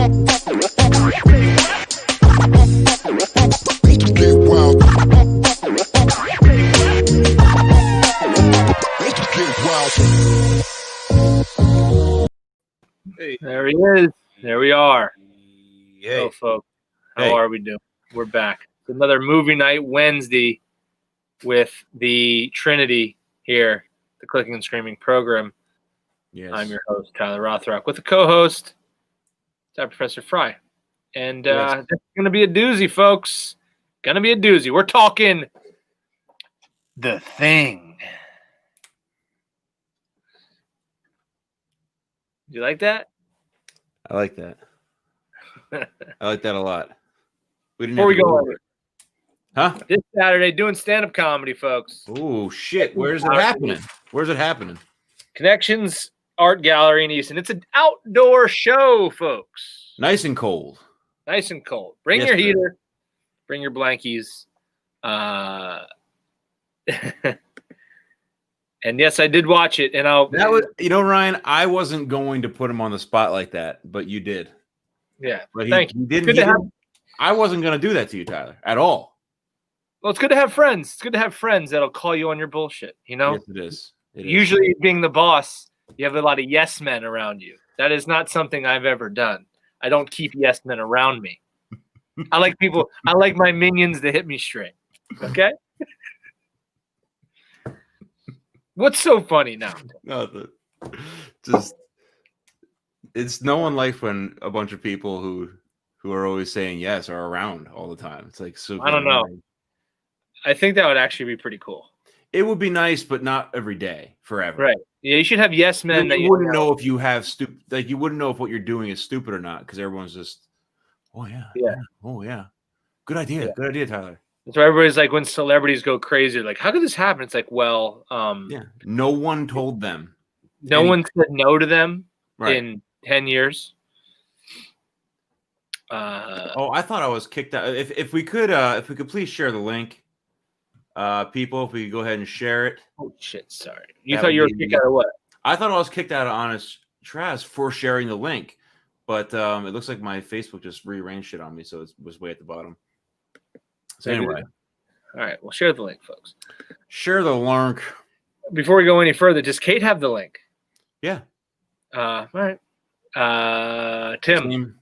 Hey. There he is. There we are. Hey. Oh, folks. How are we doing? We're back. It's another movie night Wednesday with the Trinity here, the Clicking and Screaming program. Yes. I'm your host, Tyler Rothrock, with a co-host, Professor Fry. And it's going to be a doozy, folks. Going to be a doozy. We're talking The Thing. Do you like that? I like that. I like that a lot. Before we go over it. Huh? This Saturday, doing stand-up comedy, folks. Oh, shit. Where's it happening? Where's it happening? Connections Art Gallery in Easton. It's an outdoor show, folks. Nice and cold. Nice and cold. Bring your heater. Bring your blankies. And yes, I did watch it. And Ryan, I wasn't going to put him on the spot like that, but you did. Yeah. But thank you. I wasn't going to do that to you, Tyler, at all. Well, it's good to have friends. It's good to have friends that'll call you on your bullshit, you know? Yes, it is. Usually, being the boss, you have a lot of yes men around you. That is not something I've ever done. I don't keep yes men around me. I like my minions to hit me straight. Okay? What's so funny now? No, it's no one likes when a bunch of people who are always saying yes are around all the time. It's like super. I don't know. I think that would actually be pretty cool. It would be nice, but not every day, forever. Right. Yeah, you should have yes men. You wouldn't know if you have stupid. Like you wouldn't know if what you're doing is stupid or not because everyone's just, oh yeah, oh yeah, good idea, good idea, Tyler. So everybody's like, when celebrities go crazy, like, how could this happen? It's like, well, no one told them. No one said no to them in 10 years. I thought I was kicked out. If we could please share the link, people, if we could go ahead and share it. Oh shit! Sorry, you thought you were kicked out of what? I thought I was kicked out of Honest Trash for sharing the link, but it looks like my Facebook just rearranged shit on me, so it was way at the bottom. So anyway, all right, well, share the link, folks. Share the link. Before we go any further, does Kate have the link? Yeah. All right. Tim.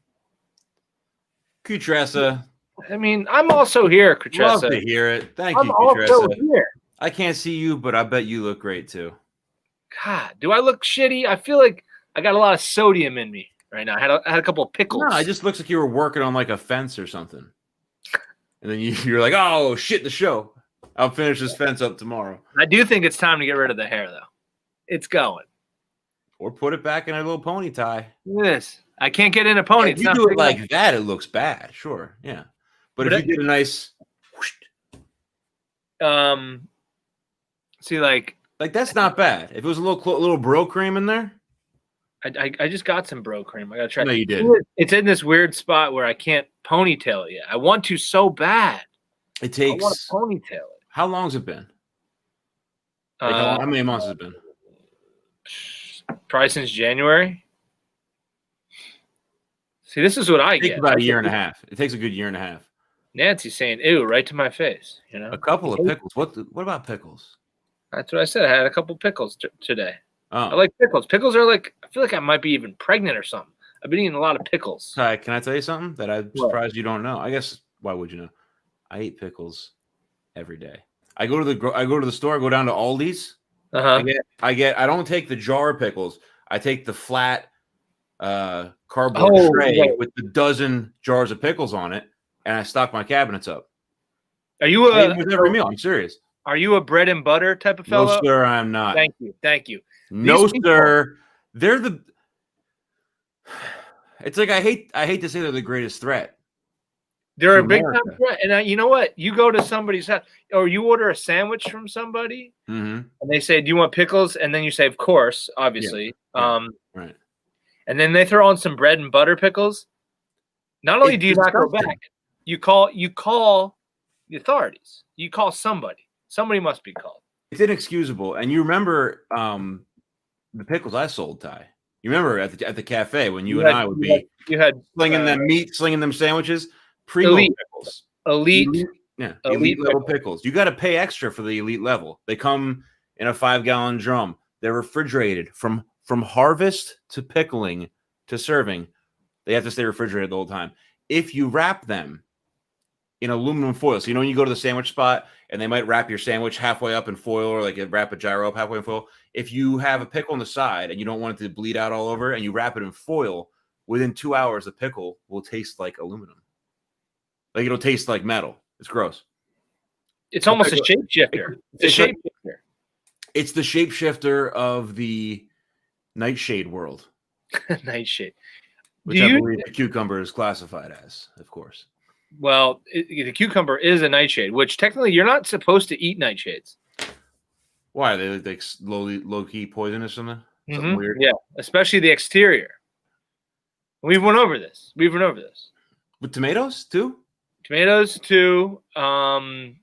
Kutressa. I mean, I'm also here, Kutressa. Love to hear it. Thank you, Kutressa. I'm also here. I can't see you, but I bet you look great too. God, do I look shitty? I feel like I got a lot of sodium in me right now. I had a couple of pickles. No, it just looks like you were working on like a fence or something. And then you're like, oh, shit, the show. I'll finish this fence up tomorrow. I do think it's time to get rid of the hair, though. It's going. Or put it back in a little pony tie. Look at this. I can't get in a pony. If you do it like that, it looks bad. Sure, yeah. But if you did a nice... See, like that's not bad. If it was a little bro cream in there. I just got some bro cream. I gotta try. No, you did. It's in this weird spot where I can't ponytail it yet. I want to so bad. It takes. I want to ponytail it. How long's it been? How many months has it been? Probably since January. See, this is what I get. It takes about a year and a half. It takes a good year and a half. Nancy's saying "ew" right to my face. You know, a couple of pickles. What about pickles? That's what I said. I had a couple pickles today. Oh. I like pickles. Pickles are like, I feel like I might be even pregnant or something. I've been eating a lot of pickles. Hi, can I tell you something that I'm surprised you don't know? I guess, why would you know? I eat pickles every day. I go to the store, I go down to Aldi's. Uh-huh. I don't take the jar of pickles. I take the flat cardboard tray with the dozen jars of pickles on it, and I stock my cabinets up. Are you with every meal? I'm serious. Are you a bread and butter type of fellow? No, sir, I'm not. Thank you. No, sir. They're the. It's like I hate to say they're the greatest threat. They're a big time threat, and you know what? You go to somebody's house, or you order a sandwich from somebody, and they say, "Do you want pickles?" And then you say, "Of course, obviously." Yeah. Right. And then they throw on some bread and butter pickles. Not only do you not go back, you call the authorities. You call somebody. Somebody must be called. It's inexcusable. And you remember the pickles I sold, Ty. You remember at the cafe when you had, and I would you had slinging them meat, slinging them sandwiches, primo elite, pickles, elite elite level pickles. pickles. You got to pay extra for the elite level. They come in a 5-gallon drum. They're refrigerated from harvest to pickling to serving. They have to stay refrigerated the whole time. If you wrap them in aluminum foil, so when you go to the sandwich spot and they might wrap your sandwich halfway up in foil, or like wrap a gyro up halfway in foil. If you have a pickle on the side and you don't want it to bleed out all over, and you wrap it in foil, within 2 hours the pickle will taste like aluminum. Like it'll taste like metal. It's gross. It's almost a shapeshifter. It's a shapeshifter. It's the shapeshifter of the nightshade world. Nightshade. Which I believe the cucumber is classified as, of course. Well, the cucumber is a nightshade, which technically you're not supposed to eat nightshades. Why? Are they like low-key poisonous or something? Something weird? Yeah, especially the exterior. We've went over this. With tomatoes, too? Tomatoes, too. I'd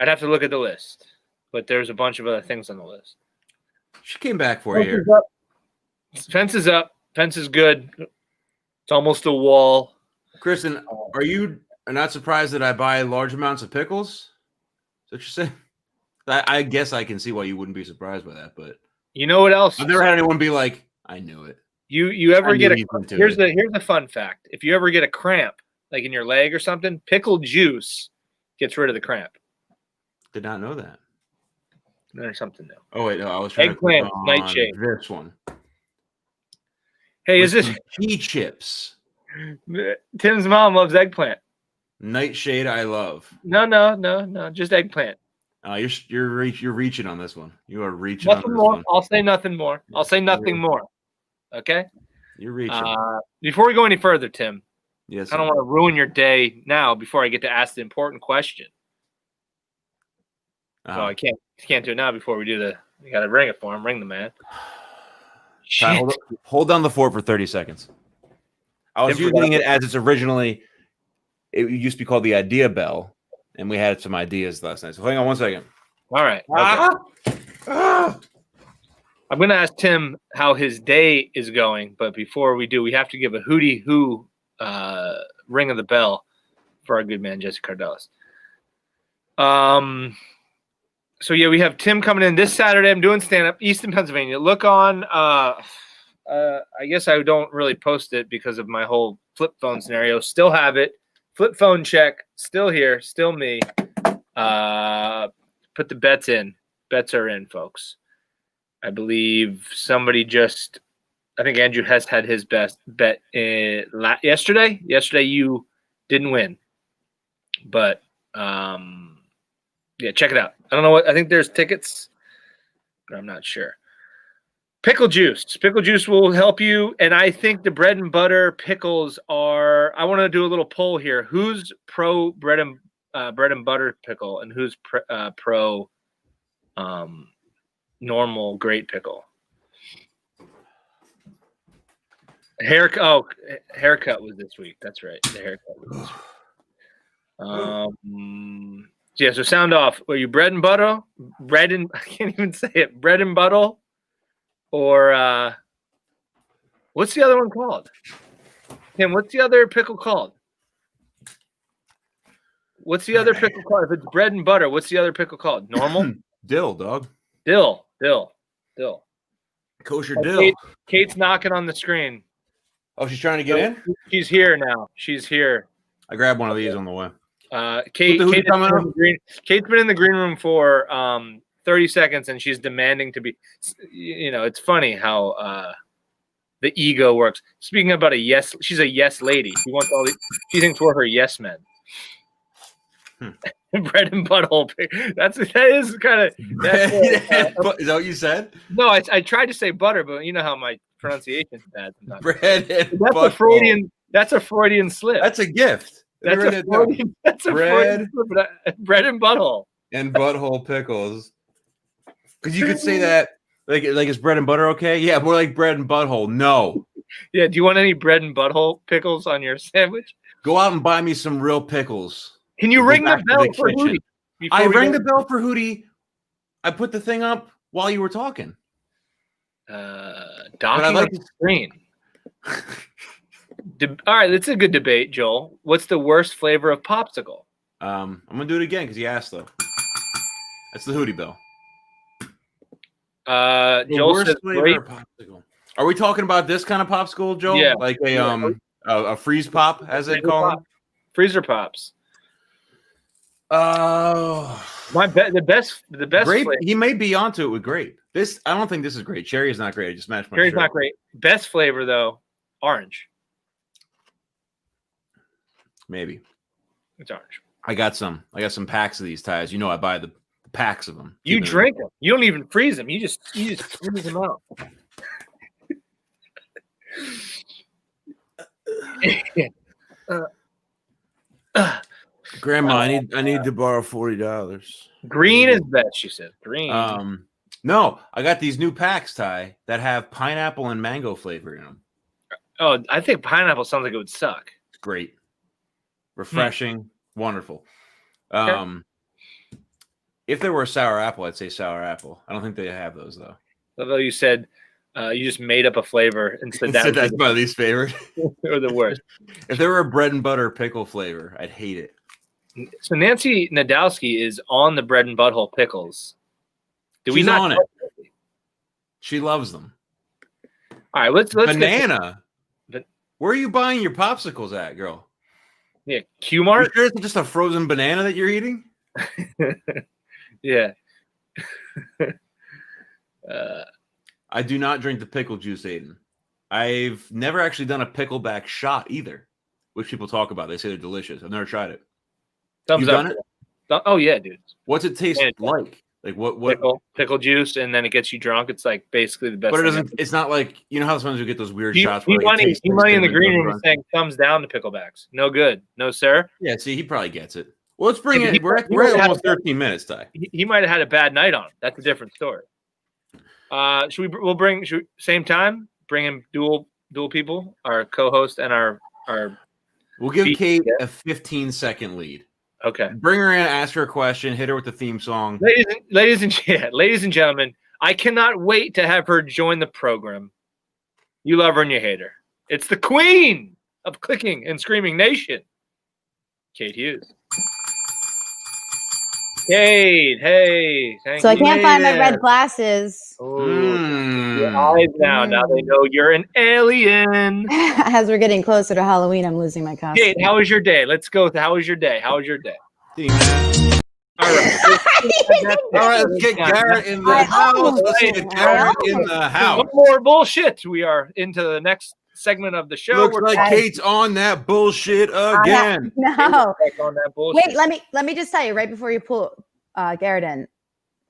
have to look at the list. But there's a bunch of other things on the list. She came back for you here. Fence is up. Fence is good. It's almost a wall. Kristen, are you not surprised that I buy large amounts of pickles? Is that what you're saying? I guess I can see why you wouldn't be surprised by that, but you know what else? I've never had anyone be like, "I knew it." You ever get here's the fun fact: if you ever get a cramp, like in your leg or something, pickled juice gets rid of the cramp. Did not know that. There's something new. Oh wait, no, I was trying eggplant to nightshade. This one. Hey, is this pea chips? Tim's mom loves eggplant. Nightshade, I love. No, just eggplant. You're reaching on this one. You are reaching nothing on this more. one. I'll say nothing more. I'll say nothing more. Okay. You're reaching. Before we go any further, Tim. Yes. I don't want to ruin your day now before I get to ask the important question. So I can't do it now before we do the. You got to ring it for him. Ring the man. Hold down the fort for 30 seconds. I was using it as it's originally. It used to be called the idea bell, and we had some ideas last night. So hang on one second. All right. Okay. I'm going to ask Tim how his day is going, but before we do, we have to give a hootie hoo ring of the bell for our good man Jesse Cardelis. So yeah, we have Tim coming in this Saturday. I'm doing stand-up, Easton, Pennsylvania. Look on. I guess I don't really post it because of my whole flip phone scenario. Still have it. Flip phone check. Still here. Still me. Put the bets in. Bets are in, folks. I believe somebody just. I think Andrew Hess had his best bet yesterday. Yesterday you didn't win, but yeah, check it out. I don't know what I think. There's tickets, but I'm not sure. Pickle juice. Pickle juice will help you, and I think the bread and butter pickles are. I want to do a little poll here. Who's pro bread and butter pickle, and who's pro normal great pickle? Haircut was this week. That's right. The haircut was this week. Yeah, so sound off. Are you bread and butter? I can't even say it. Bread and butter? Or what's the other one called? Tim, what's the other pickle called? What's the other pickle called? If it's bread and butter, what's the other pickle called? Normal? Dill, dog. Dill. Kosher dill. Kate's knocking on the screen. Oh, she's trying to get in? She's here now. She's here. I grabbed one of these on the way. Kate's been in the green room for 30 seconds, and she's demanding to be. It's funny how the ego works. Speaking about a yes, she's a yes lady. She thinks we're her yes men. Bread and butthole. That is kind of. Is that what you said? No, I tried to say butter, but you know how my pronunciation's bad sometimes. Bread and butthole. That's a Freudian slip. That's a gift. That's a Freudian slip. Bread and butthole. And butthole pickles. Because you could say that like is bread and butter okay? Yeah, more like bread and butthole. No. Yeah. Do you want any bread and butthole pickles on your sandwich? Go out and buy me some real pickles. Can you ring the bell for Hootie? I rang the bell for Hootie. I put the thing up while you were talking. Docking like on the screen. All right, that's a good debate, Joel. What's the worst flavor of popsicle? I'm gonna do it again because you asked though. That's the Hootie Bell. Joel says grape. Of popsicle. Are we talking about this kind of popsicle, Joel? Yeah. Like a freeze pop, as they call them? Freezer pops. Oh, the best grape. flavor. He may be onto it with grape. I don't think this is great. Cherry is not great. I just matched my Cherry's shirt. not great. Best flavor though, orange. Maybe. It's orange. I got some packs of these ties. You know, I buy the packs of them. You drink them. You don't even freeze them. You just squeeze them out. Grandma, I need to borrow $40. Green is best, she said. Green. No, I got these new packs, Ty, that have pineapple and mango flavor in them. Oh, I think pineapple sounds like it would suck. It's great, refreshing, wonderful. Okay. If there were a sour apple, I'd say sour apple. I don't think they have those though. Although you said you just made up a flavor and said that's my least favorite or the worst. If there were a bread and butter pickle flavor, I'd hate it. So Nancy Nadowski is on the bread and butthole pickles. She's on it. She loves them. All right, let's banana. Where are you buying your popsicles at, girl? Yeah, Q-Mart. You sure it's just a frozen banana that you're eating? Yeah. I do not drink the pickle juice, Aiden. I've never actually done a pickleback shot either, which people talk about. They say they're delicious. I've never tried it. Thumbs up. Done it? Oh yeah, dude. What's it taste like? Like what? Pickle juice, and then it gets you drunk. It's like basically the best. But it doesn't. It's not like how sometimes we get those weird shots. He money in the green room is saying thumbs down to picklebacks. No good. No sir. Yeah. See, he probably gets it. Well, let's bring it. We're at almost 13 minutes, Ty. He might have had a bad night on him. That's a different story. We'll bring same time. Bring in dual people, our co-host and our. We'll give Kate a 15-second lead. Okay. Bring her in, ask her a question, hit her with the theme song. Ladies and gentlemen, I cannot wait to have her join the program. You love her and you hate her. It's the queen of clicking and screaming nation, Kate Hughes. Kate, hey. Thank you. I can't find my red glasses. Your eyes now. Now they know you're an alien. As we're getting closer to Halloween, I'm losing my costume. Kate, how was your day? Let's go with how was your day? All right. Let's get Garrett in the house. No more bullshit. We are into the next segment of the show. Looks like Kate's on that bullshit again. No. On that bullshit. Wait, let me just tell you right before you pull Garrett in.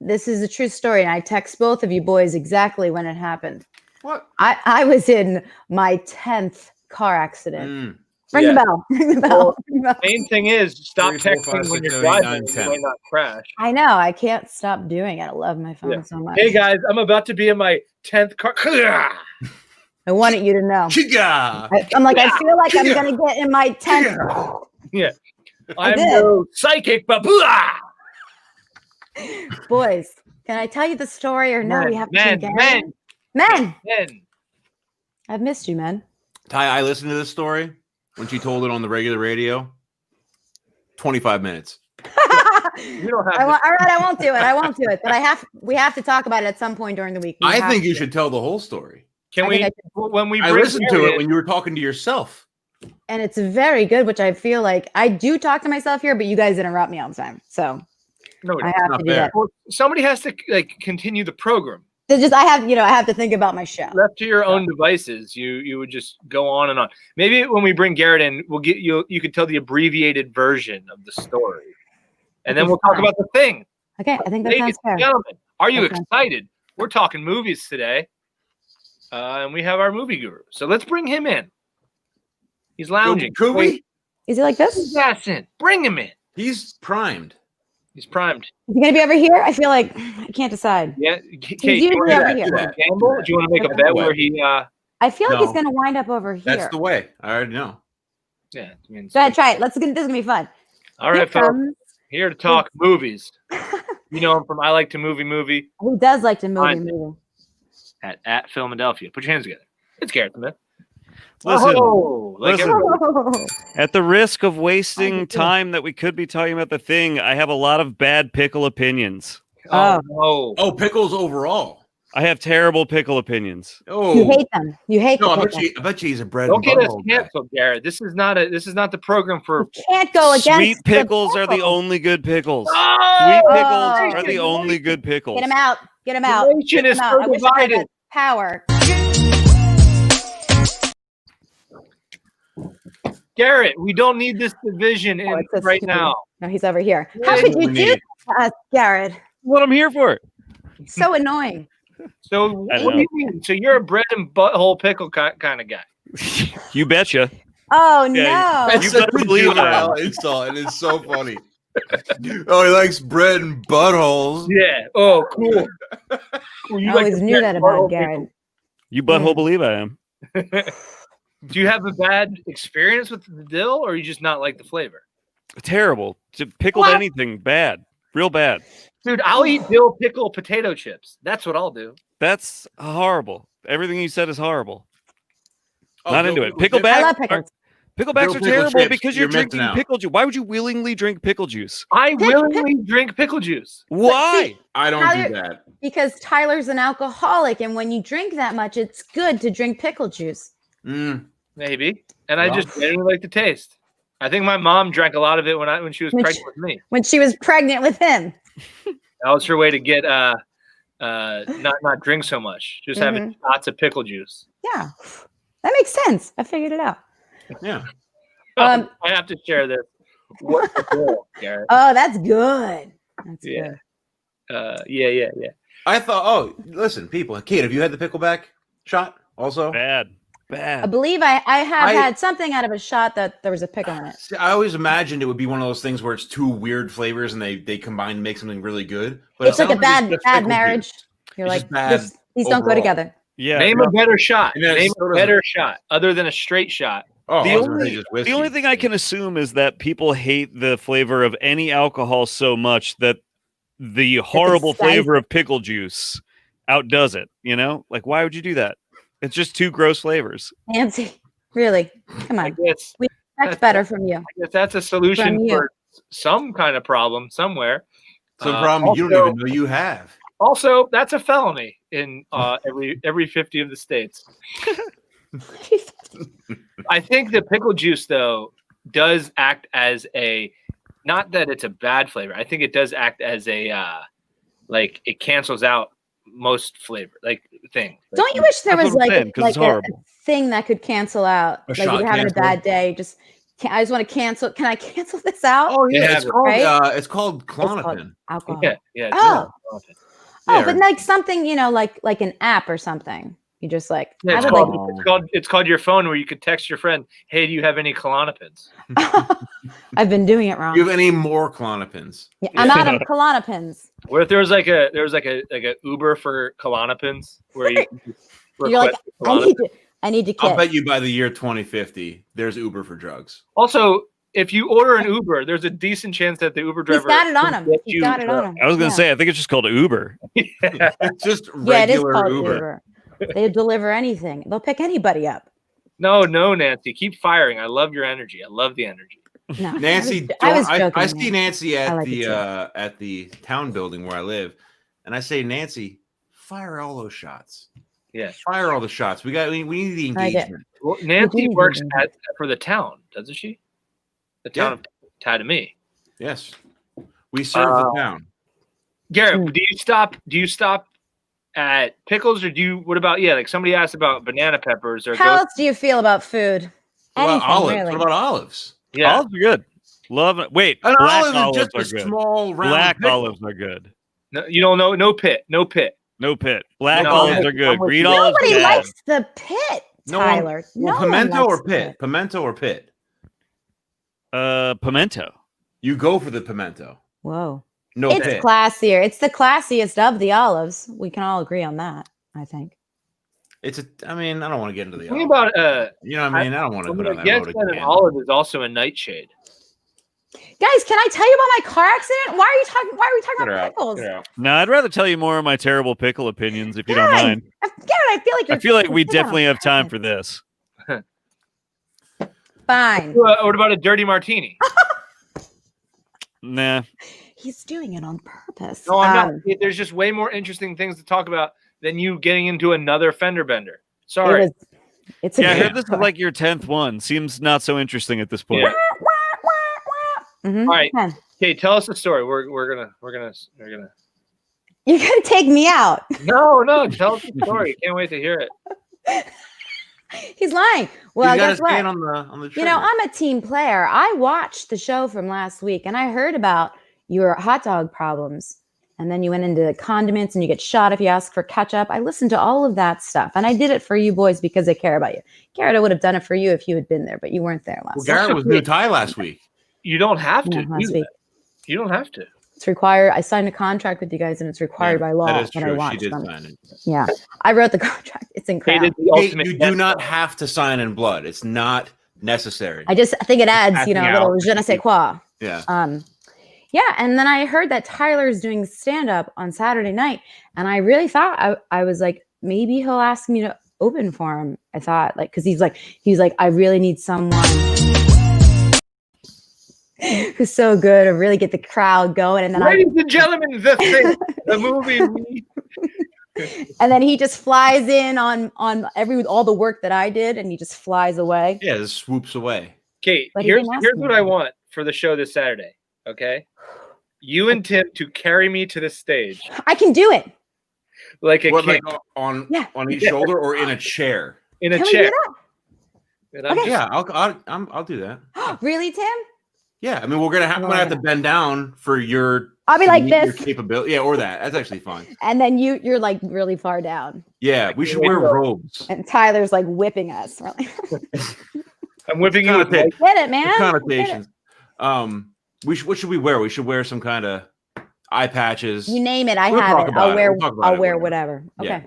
This is a true story, and I text both of you boys exactly when it happened. What? I was in my 10th car accident. Ring the bell. Ring the bell. Main thing is stop texting when you're driving. You might not crash. I know. I can't stop doing it. I love my phone so much. Hey guys, I'm about to be in my 10th car. I wanted you to know. I'm like, I feel like I'm gonna get in my 10th. Yeah. I'm no psychic, but boys, can I tell you the story or no? We have men. I've missed you, man. Ty, I listened to this story when she told it on the regular radio. 25 minutes. You don't have all right, I won't do it. But we have to talk about it at some point during the week. I think you should tell the whole story. Can we? I listened to it when you were talking to yourself. And it's very good, which I feel like I do talk to myself here, but you guys interrupt me all the time. So no, I have to do that. Well, somebody has to continue the program. I have to think about my show. Left to your own devices, you would just go on and on. Maybe when we bring Garrett in, we'll get you could tell the abbreviated version of the story. And then we'll talk about the thing. Okay, I think that sounds fair. Gentlemen, are you excited? We're talking movies today. And we have our movie guru. So let's bring him in. He's lounging. Could we? Is he like this? Yes, bring him in. He's primed. Is he going to be over here? I feel like I can't decide. Yeah. Kate, do you want to gamble? Do you want to make a bet where he... I feel like he's going to wind up over here. That's the way. I already know. Yeah. Go ahead, try it. This is going to be fun. All right, folks. Here to talk movies. You know him from I Like to Movie. He does like to movie. at Philadelphia. Put your hands together. It's Garrett Smith. Listen, like listen. everybody- At the risk of wasting time that we could be talking about the thing, I have a lot of bad pickle opinions. Oh no! Oh, pickles overall. I have terrible pickle opinions. Oh, You hate them. You hate no, the I pickle. bet you he's a bread Don't and get us butthole guy. canceled, Garrett. This is not the program for. You can't go against Sweet the pickles are the pickle. only good pickles. Oh! Sweet pickles Oh. are the only good pickles. Get him out. Get him out. The nation Get is him so out. I wish I had divided. that power. Garrett, we don't need this division Oh, it's a right stupid- now. No, he's over here. Yeah, How could we you do need- that to us, Garrett? What I'm here for. So annoying. So I what do know. you mean? So you're a bread and butthole pickle kind of guy. You betcha. Oh Yeah, no. you better believe I am. insult. It is so funny. Oh, he likes bread and buttholes. Yeah. Oh, cool. Well, you I like always the knew bread that and about butthole Garrett. You butthole believe I am. pickle. Do you have a bad experience with the dill, or you just not like the flavor? Terrible. Pickled What? anything bad. Real bad. Dude, I'll eat dill pickle potato chips. That's what I'll do. That's horrible. Everything you said is horrible. Oh, Not dill into it. pickle Pickleback. I love are- pickles. Picklebacks Dill are pickle terrible chips, because you're you're missing drinking out. pickle juice. Why would you willingly drink pickle juice? I willingly drink pickle juice. Why? I don't Tyler- do that. Because Tyler's an alcoholic, and when you drink that much, it's good to drink pickle juice. Mm. Maybe. And I Well. just genuinely like the taste. I think my mom drank a lot of it when she was Which- pregnant with me. When she was pregnant with him. That was her way to get not drink so much. Just having lots of pickle juice. Yeah. That makes sense. I figured it out. Yeah. Um, I have to share this. What's the deal, Garrett? Oh, that's good. That's Yeah. good. Yeah. I thought, oh, listen, people. Kate, have you had the pickleback shot also? Bad. I Bad. believe I have I- had something out of a shot that there was a pickle in it. See, I always imagined it would be one of those things where it's two weird flavors and they combine to make something really good. But It's it like a sounds bad just bad pickle marriage. juice. You're It's like, just bad these don't go overall. together. Yeah. Name a better shot. And then Name so a does better it. shot other than a straight shot. Oh, The I was only- gonna say just whiskey. The only thing I can assume is that people hate the flavor of any alcohol so much that the horrible disguise flavor of pickle juice outdoes it. You know, like why would you do that? It's just two gross flavors. Nancy, really? Come I on. guess That's better from you. that's a solution From you. for some kind of problem somewhere. Some problem you don't also- even know you have. Also, that's a felony in every 50 of the states. I think the pickle juice, though, does act as not that it's a bad flavor. I think it does act as like it cancels out most flavor, thing. Don't you wish there That's was what I'm like, saying, 'cause it's a horrible. thing that could cancel out? A Like shot you're having cancel? a bad day. I just want to cancel. Can I cancel this out? Oh yeah, Yeah, it's called right? it's called Klonopin. Alcohol. Yeah. It's Oh. really- Oh, Yeah, but like something, like an app or something. You just like, Yeah, I it's, would called, it's called your phone where you could text your friend, "Hey, do you have any Klonopins?" I've been doing it wrong. Do you have any more Klonopins? Yeah, I'm out of Klonopins. What if there was like a Uber for Klonopins where you could just You're like, request I need to I'll kiss. bet you by the year 2050, there's Uber for drugs. Also, if you order an Uber, there's a decent chance that the Uber He's driver got it on can him. get He's you got it on drugs. him. I was gonna Yeah. say I think it's just called Uber. It's just Yeah, it is regular called Uber. Uber. They deliver anything. They'll pick anybody up. No, Nancy, keep firing. I love your energy. I love the energy. No, Nancy, I was I joking. see Nancy I at like it at the town building where I live, and I say, Nancy, fire all those shots. Yeah. Fire all the shots. We need the I get- engagement. Well, Nancy do works that. for the town, doesn't she? The town of Tatamee. Yes, we serve the town. Garrett, Mm. do you stop at pickles or what about like somebody asked about banana peppers or How those, else do you feel about food? What about Anything, olives? really. What about olives? yeah. Olives are good. Love it. Wait, An black olive olives is are just a good. small round Black pickle. olives are good. No, you don't know, no pit. No pit. Black No, olives I'm are good. with Green you. olives Nobody bad. likes the pit, No one- Tyler. Well, No one pimento likes or the pit? Pimento or pit? Pimento. You go for the pimento. Whoa. No It's pit. classier. It's the classiest of the olives. We can all agree on that, I think. I mean, I don't want to get into the Think olive. about You know what I mean? I don't want to I'm go down gonna that guess road that again. an olive is also a nightshade. Guys, can I tell you about my car accident? Why are we talking about pickles? No, I'd rather tell you more of my terrible pickle opinions if you don't Guys, mind. Garrett, I feel like we definitely have time for this. Fine. What about a dirty martini? Nah. He's doing it on purpose. No, I'm not. There's just way more interesting things to talk about than you getting into another fender bender. Sorry. It's a I heard this is like your 10th one. Seems not so interesting at this point. Yeah. Mm-hmm. All right. Okay, tell us the story. We're gonna. You're gonna take me out. No, tell us the story. Can't wait to hear it. He's lying. Well, guess what? On the trigger. I'm a team player. I watched the show from last week and I heard about your hot dog problems. And then you went into the condiments and you get shot if you ask for ketchup. I listened to all of that stuff. And I did it for you boys because I care about you. Garrett, I would have done it for you if you had been there, but you weren't there last week. Garrett was new Thai last week. You don't have to. Last week. You don't have to. It's required. I signed a contract with you guys and it's required by law. That is when true. I watched She did them. sign it. Yeah. I wrote the contract. It's incredible. You do not have to sign in blood. It's not necessary. I think it adds, a little je ne sais quoi. Yeah. Yeah. And then I heard that Tyler's doing stand-up on Saturday night. And I really thought I was like, maybe he'll ask me to open for him. I thought because he's like, I really need someone who's so good to really get the crowd going. And then ladies and gentlemen, the movie. And then he just flies in on all the work that I did, and he just flies away. Yeah, just swoops away. Okay, here's what I want for the show this Saturday. Okay, you and Tim to carry me to the stage. I can do it. Like on each shoulder or in a chair. In a Can chair. We do that? Okay. Yeah, I'll do that. Really, Tim? Yeah, I mean we're gonna have to bend down for your. I'll be like this. Your capability, yeah, or that. That's actually fine. And then you're like really far down. Yeah, we should wear robes. And Tyler's like whipping us. I'm whipping you. Get it, man. Connotations. What should we wear? We should wear some kind of eye patches. You name it, I have it. I'll wear whatever. Okay.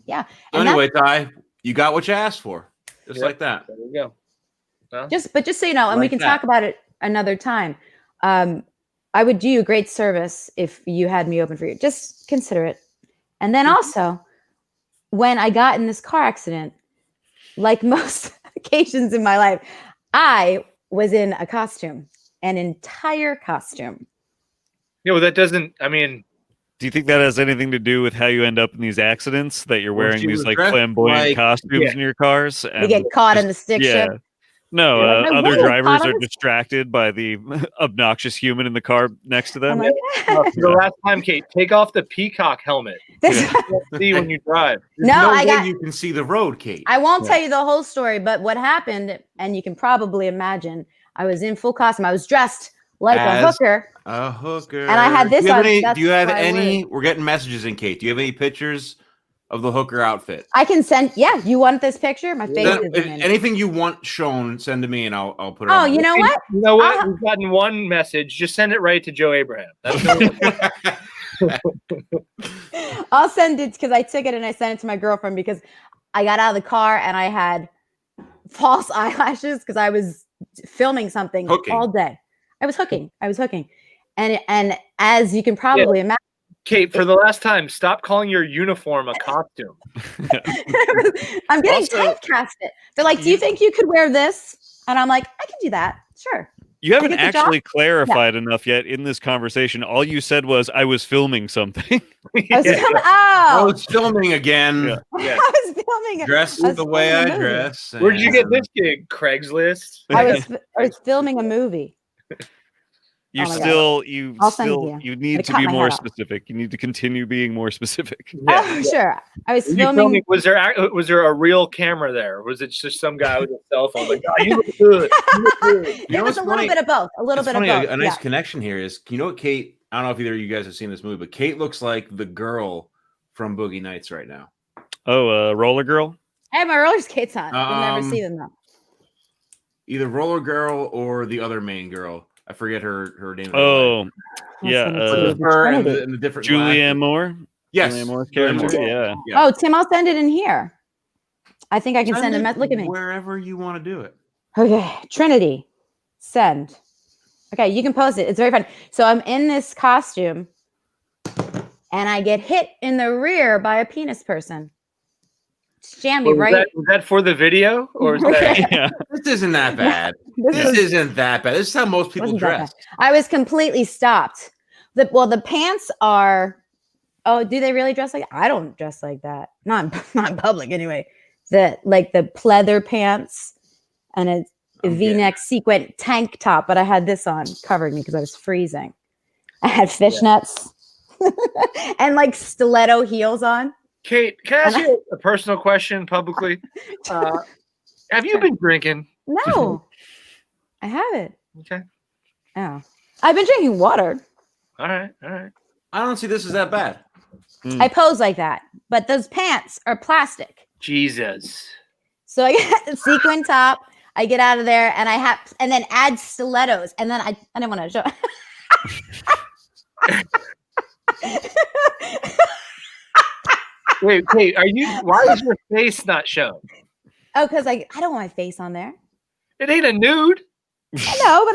Yeah. Anyway, Ty, you got what you asked for. Just like that. There we go. Well, just so you know, and we can talk about it another time. I would do you a great service if you had me open for you. Just consider it. And then also, when I got in this car accident, like most occasions in my life, I was in a costume, an entire costume. Yeah, well, that doesn't, I mean. Do you think that has anything to do with how you end up in these accidents, that you're wearing these like flamboyant costumes in your cars? And you get caught in the stick shift. No, other drivers are distracted by the obnoxious human in the car next to them. For the last time, Kate, take off the peacock helmet. See when you drive. There's no way you can see the road, Kate. I won't tell you the whole story, but what happened, and you can probably imagine, I was in full costume. I was dressed like a hooker. A hooker. And I had this on. Do you have any? We're getting messages in, Kate. Do you have any pictures of the hooker outfit? I can send. Yeah, you want this picture? My face is in it. Anything you want shown, send to me, and I'll put it. Oh, you know what? You know what? We've gotten one message. Just send it right to Joe Abraham. I'll send it because I took it and I sent it to my girlfriend because I got out of the car and I had false eyelashes because I was filming something all day. I was hooking. And as you can probably imagine. Kate, for the last time, stop calling your uniform a costume. I'm getting typecasted. They're like, do you think you could wear this? And I'm like, I can do that. Sure. You haven't actually clarified enough yet in this conversation. All you said was, I was filming something. I was filming again. Yeah. I was filming. Dressed the way I dress. Where'd you get this gig? Craigslist? I was filming a movie. You need to be more specific. You need to continue being more specific. Oh, sure. I was filming. Was there a real camera there? Or was it just some guy with a cell phone? Like, oh, you look good. It was a little bit of both. A nice connection here is, you know what, Kate? I don't know if either of you guys have seen this movie, but Kate looks like the girl from Boogie Nights right now. Oh, Roller Girl? I have my roller skates on. You'll never see them though. Either Roller Girl or the other main girl. I forget her name. Oh, yeah. Her and the different Julianne Moore. Yes. Julianne Moore's character. Yeah. Oh, Tim, I'll send it in here. I think I can send a message. Look at me. Wherever you want to do it. Okay. Trinity. Send. Okay, you can post it. It's very fun. So I'm in this costume, and I get hit in the rear by a penis person. Jammed me right. Was that for the video, or is that? Yeah. This isn't that bad. This was- isn't that bad. This is how most people wasn't that dress. I was completely stopped. The pants are. Oh, do they really dress like that? I don't dress like that. Not in public anyway. The pleather pants and a V-neck sequin tank top, but I had this on, covered me because I was freezing. I had fishnets and like stiletto heels on. Kate, can I ask you a personal question publicly? Have you been drinking? No, I haven't. Okay. Oh, I've been drinking water. All right. I don't see this as that bad. I pose like that, but those pants are plastic. Jesus. So I get the sequin top. I get out of there, and and then add stilettos, and then I didn't want to show. Wait, why is your face not shown? Oh, because I don't want my face on there. It ain't a nude. I know, but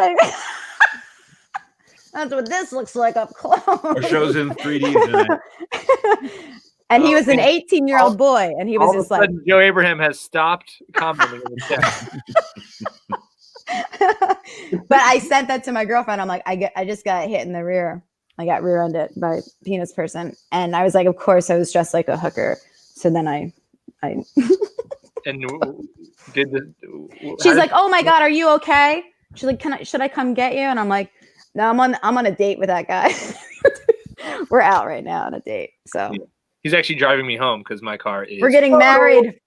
that's what this looks like up close. Or shows in 3D tonight. And he was an 18-year-old boy, and he was just like, Joe Abraham has stopped commenting in the chat. But I sent that to my girlfriend. I'm like, I just got hit in the rear. I got rear-ended by a penis person, and I was like, of course, I was dressed like a hooker. So then I. And She's like, oh my God, are you okay? She's like, should I come get you? And I'm like, no, I'm on a date with that guy. We're out right now on a date. So. Yeah. He's actually driving me home because my car is. We're getting married.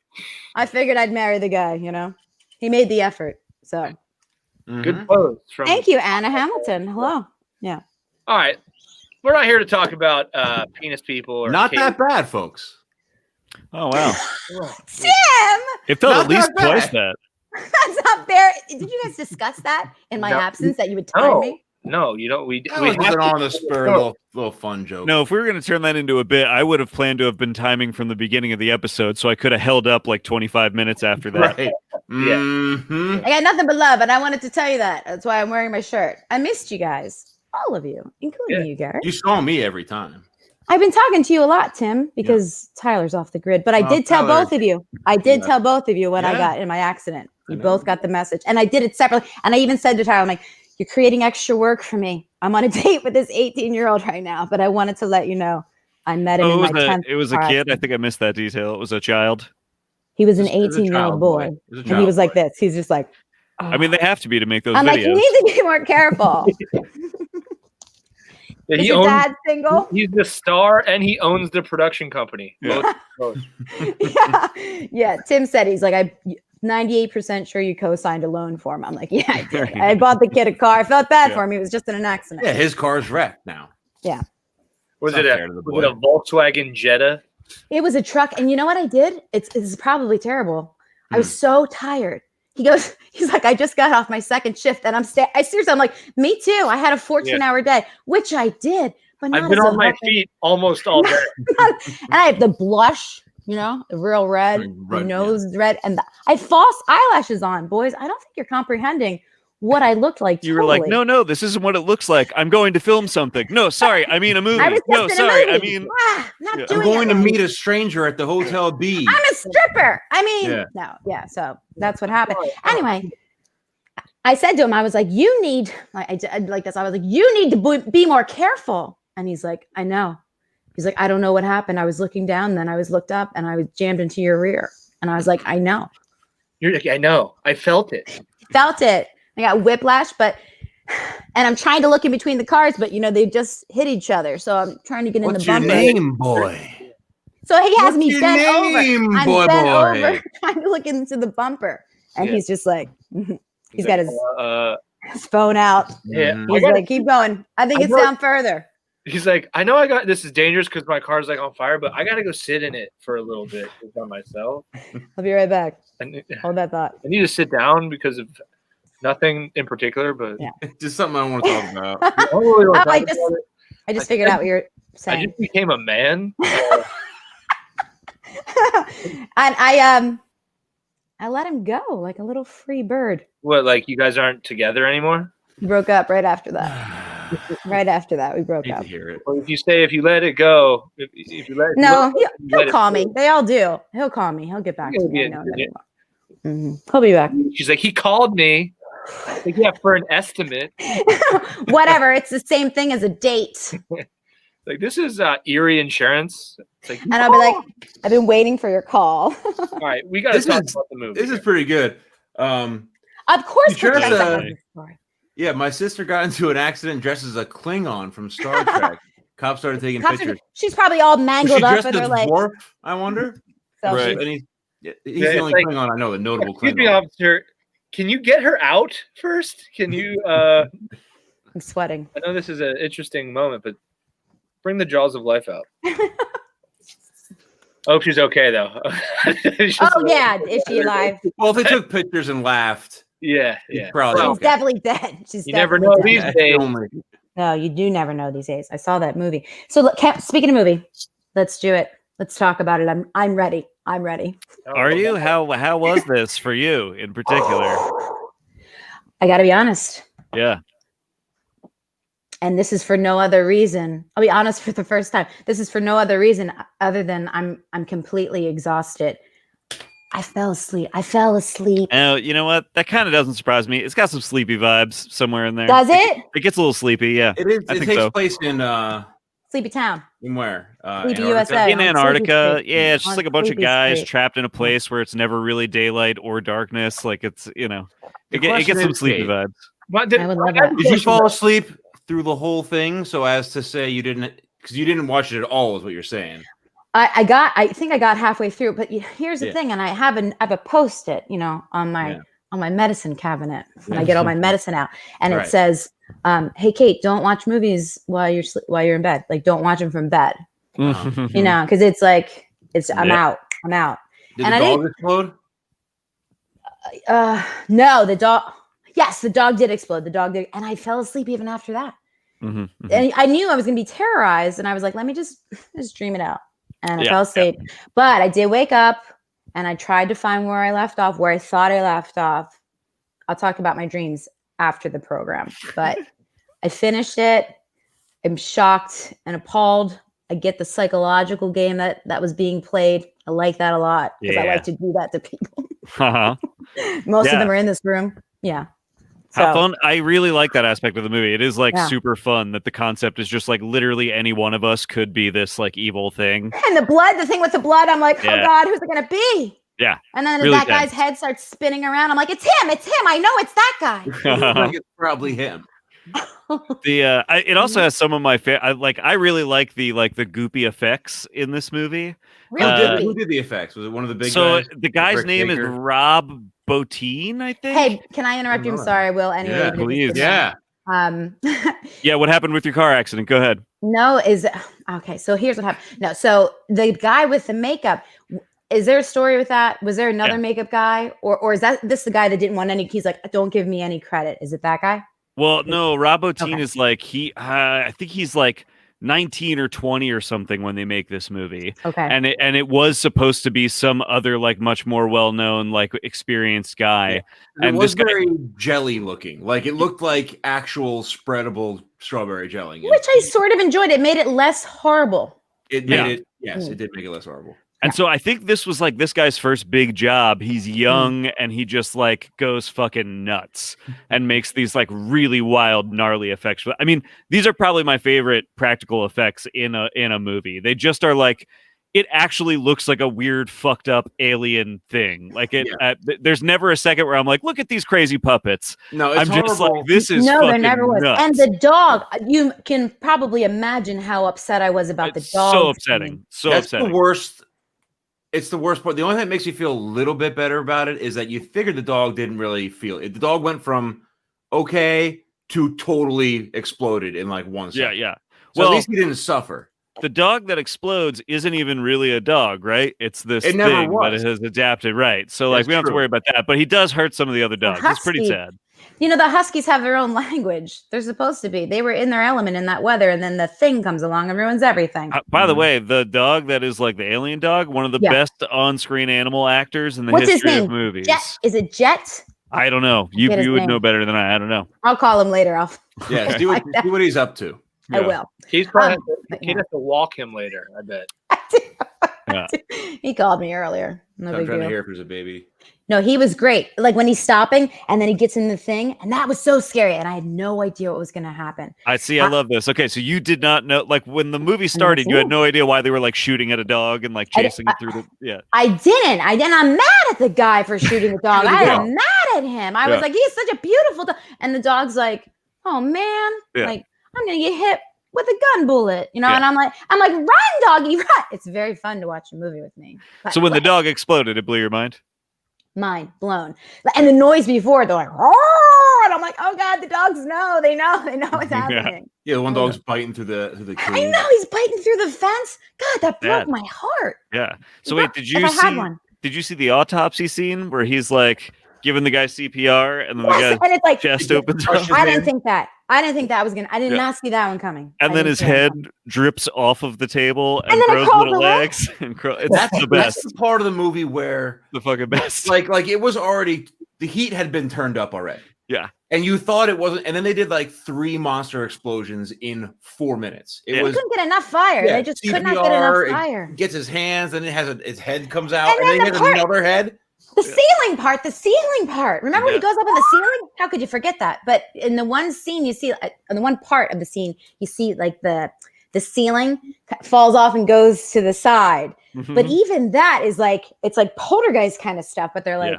I figured I'd marry the guy, He made the effort. So good pose. Thank you, Anna Hamilton. Hello. Yeah. All right. We're not here to talk about penis people or not that bad, folks. Oh wow. Tim! It felt Not at least that bad. twice that. That's not fair. Did you guys discuss that in my absence that you would time me? No, you don't. We We have it on the spur, a little fun joke. No, if we were going to turn that into a bit, I would have planned to have been timing from the beginning of the episode, so I could have held up like 25 minutes after that. Right. Mm-hmm. I got nothing but love, and I wanted to tell you that. That's why I'm wearing my shirt. I missed you guys, all of you, including you, Garrett. You saw me every time. I've been talking to you a lot, Tim, because Tyler's off the grid. But I did tell both of you. I did tell both of you when I got in my accident. You both got the message, and I did it separately. And I even said to Tyler, I'm like, you're creating extra work for me. I'm on a date with this 18-year-old right now, but I wanted to let you know I met him in my 10th It was a kid. I think I missed that detail. It was a child. He was an 18-year-old boy. And he was like this. He's just like, oh. I mean, they have to be to make those I'm videos. like, you need to be more careful. Is your dad single? He's the star, and he owns the production company. Yeah. Both. Yeah. Tim said he's like, I'm 98% sure you co-signed a loan for him. I'm like, yeah, I did. I bought the kid a car. I felt bad for him. He was just in an accident. Yeah, his car's wrecked now. Yeah. Was it a Volkswagen Jetta? It was a truck, and you know what I did? It's probably terrible. I was so tired. He's like, I just got off my second shift, and I'm like, me too. I had a 14-hour day, which I did, but not I've been on my feet almost all day. And I have the blush, the real red, my nose red, and I had false eyelashes on. Boys, I don't think you're comprehending what I looked like. You were like, no, this isn't what it looks like. I'm going to film something. No, sorry, I mean a movie. I was just in a movie. I'm going to meet a stranger at the Hotel B. I'm a stripper. I mean, so that's what happened. Anyway, I said to him, I was like, you need, I like this. I was like, you need to be more careful. And he's like, I know. He's like, I don't know what happened. I was looking down, then I was looked up, and I was jammed into your rear. And I was like, I know. You're like, I know. I felt it. I got whiplash, and I'm trying to look in between the cars, but they just hit each other. So I'm trying to get in the bumper. What's your name, boy? So he has me bent over. I'm boy, bent over trying to look into the bumper. And he's just like, he's got his phone out. Yeah. He's like, keep going. I think it's down further. He's like, I know this is dangerous because my car's like on fire, but I got to go sit in it for a little bit by myself. I'll be right back. Hold that thought. I need to sit down because of nothing in particular, but just something I want to talk about. I just figured out what you're saying. I just became a man. And I let him go like a little free bird. What, like you guys aren't together anymore? We broke up right after that. Right after that, we broke Hate up. to hear it. Well, if you let it go, if you let No, you he'll let it call go, me. They all do. He'll call me. He'll get back He'll to me. I get- know that he will. He'll be back. She's like, he called me. Like, yeah, for an estimate. Whatever. It's the same thing as a date. Like, this is Erie Insurance. It's like, And I'll be like, I've been waiting for your call. all right, we got to This talk is- about the movie. This is here. pretty good. Of course, You dress Professor a- has this story. Yeah, my sister got into an accident dressed as a Klingon from Star Trek. Cops started taking Cops are- pictures. She's probably all Was she mangled up dressed with as her like. Worf, I wonder? So Right. And he's Yeah, the it's only like- Klingon I know, the notable Excuse me, Klingon. officer. Can you get her out first? Can you? I'm sweating. I know this is an interesting moment, but bring the jaws of life out. Oh, she's okay though. It's just Oh like- yeah, is she alive? Well, if they took pictures and laughed, Yeah, he's yeah. probably She's okay. definitely dead. She's You never definitely know dead. these That's days. the only- No, you do never know these days. I saw that movie. So look, speaking of movie, let's do it. Let's talk about it. I'm ready. I'm ready. Are you? How was this for you in particular? I got to be honest. Yeah. And this is for no other reason. I'll be honest for the first time. This is for no other reason other than I'm completely exhausted. I fell asleep. Now, you know what? That kind of doesn't surprise me. It's got some sleepy vibes somewhere in there. Does it? It gets a little sleepy, yeah. It is. I It think takes so. place in Sleepy Town. where? Sleepy Antarctica? USA. In on Antarctica, Sleepy Street. yeah, it's just On like a bunch of Sleepy guys Street. trapped in a place where it's never really daylight or darkness. Like it's, The it question gets some is, sleepy Kate, vibes. But I would love that. Did you fall asleep through the whole thing so as to say you didn't? Because you didn't watch it at all, is what you're saying. I think I got halfway through, but here's the Yeah. thing, and I have a post-it, on my Yeah. on my medicine cabinet when I get all my medicine out, and Right. it says, "Hey Kate, don't watch movies while you're in bed. Like, don't watch them from bed, because it's like I'm Yeah. out. Did And the I dog explode? No, the dog. Yes, the dog did explode. The dog did, and I fell asleep even after that. Mhm, mhm. And I knew I was going to be terrorized, and I was like, let me just dream it out. And I Yeah, fell asleep. But I did wake up, and I tried to find where I left off, where I thought I left off. I'll talk about my dreams after the program, but I finished it. I'm shocked and appalled. I get the psychological game that was being played. I like that a lot because I Yeah. like to do that to people. Uh-huh. Most Yeah. of them are in this room. Yeah. How So- fun. I really like that aspect of the movie. It is like Yeah. super fun that the concept is just like literally any one of us could be this like evil thing. And the thing with the blood, I'm like, Yeah. oh God, who's it going to be? Yeah. And then Really that guy's tense. head starts spinning around. I'm like, it's him. I know it's that guy. It looks like it's probably him. It also has some of my I really like the goopy effects in this movie. Really? Who did the effects? Was it one of the big So guys? the guy's Rick name is Baker? Rob Bottin, I think. Hey, can I interrupt you? I'm know. sorry, I will. Anyway, Yeah, but it's please. good Yeah. now. Yeah, what happened with your car accident? Go ahead. No, okay. So here's what happened. No, so the guy with the makeup, is there a story with that? Was there another Yeah. makeup guy, or is this the guy that didn't want any? He's like, don't give me any credit. Is it that guy? Well, no, Rob Bottin Okay. is like I think he's like 19 or 20 or something when they make this movie. Okay. And it was supposed to be some other like much more well-known like experienced guy. It And was this guy- very jelly looking. Like it looked like actual spreadable strawberry jelly. Which I sort of enjoyed. It made it less horrible. It made Yeah. it. Yes, it did make it less horrible. And so I think this was like this guy's first big job. He's young and he just like goes fucking nuts and makes these like really wild, gnarly effects. I mean, these are probably my favorite practical effects in a movie. They just are like, it actually looks like a weird, fucked up alien thing. Like there's never a second where I'm like, look at these crazy puppets. No, it's I'm horrible. just like, this is No, there fucking never was. nuts. And the dog, you can probably imagine how upset I was about It's the dog. so upsetting. So That's upsetting. the worst. It's the worst part. The only thing that makes me feel a little bit better about it is that you figured the dog didn't really feel it. The dog went from okay to totally exploded in like 1 second. Yeah. So Well, at least he didn't suffer. the dog that explodes isn't even really a dog, right? It's this It never thing that was. it has adapted, right? So like That's we don't have to true. worry about that. But he does hurt some of the other dogs. It's pretty husky. sad. The Huskies have their own language. They're supposed to be. They were in their element in that weather, and then the thing comes along and ruins everything. By the Mhm. way, the dog that is like the alien dog, one of the Yeah. best on-screen animal actors in the What's his history of name? movies. Jet? Is it Jet? I don't know. You would know better than I don't know. I'll call him later. Yeah, see what he's up to. I will. He's probably he'd have to walk him later, I bet. Yeah. He called me earlier. No I'm big trying to deal. hear if there's a baby. No, he was great. Like when he's stopping and then he gets in the thing, and that was so scary. And I had no idea what was going to happen. I love this. Okay, so you did not know, like when the movie started, you had no idea why they were like shooting at a dog and like chasing it through the. Yeah. I didn't. I'm mad at the guy for shooting the dog. I am mad at him. I was like, he's such a beautiful dog. And the dog's like, oh man, like I'm going to get hit with a gun bullet, and I'm like, run, doggy, run. It's very fun to watch a movie with me. So when the dog exploded, it blew your mind? Mind blown. And the noise before, they're like, oh, and I'm like, oh god, the dogs know. They know what's happening. Yeah, the one dog's biting through the cage. I know, he's biting through the fence. God, that broke my heart. Yeah. So wait, did you see the autopsy scene where he's like giving the guy CPR and then the guy's like, chest opens up? I didn't think that was gonna. I did not see that one coming. And then his head drips off of the table and grows little legs. And that's the best. That's the part of the movie where the fucking best. Like it was already, the heat had been turned up already. Yeah. And you thought it wasn't, and then they did like 3 monster explosions in 4 minutes. They couldn't get enough fire. They just could not get enough fire. It gets his hands, then his head comes out, and then he has another head. The ceiling part. Remember when he goes up in the ceiling? How could you forget that? But in the one scene, you see, in the one part of the scene, you see like the ceiling falls off and goes to the side. Mm-hmm. But even that is like, it's like poltergeist kind of stuff. But they're like,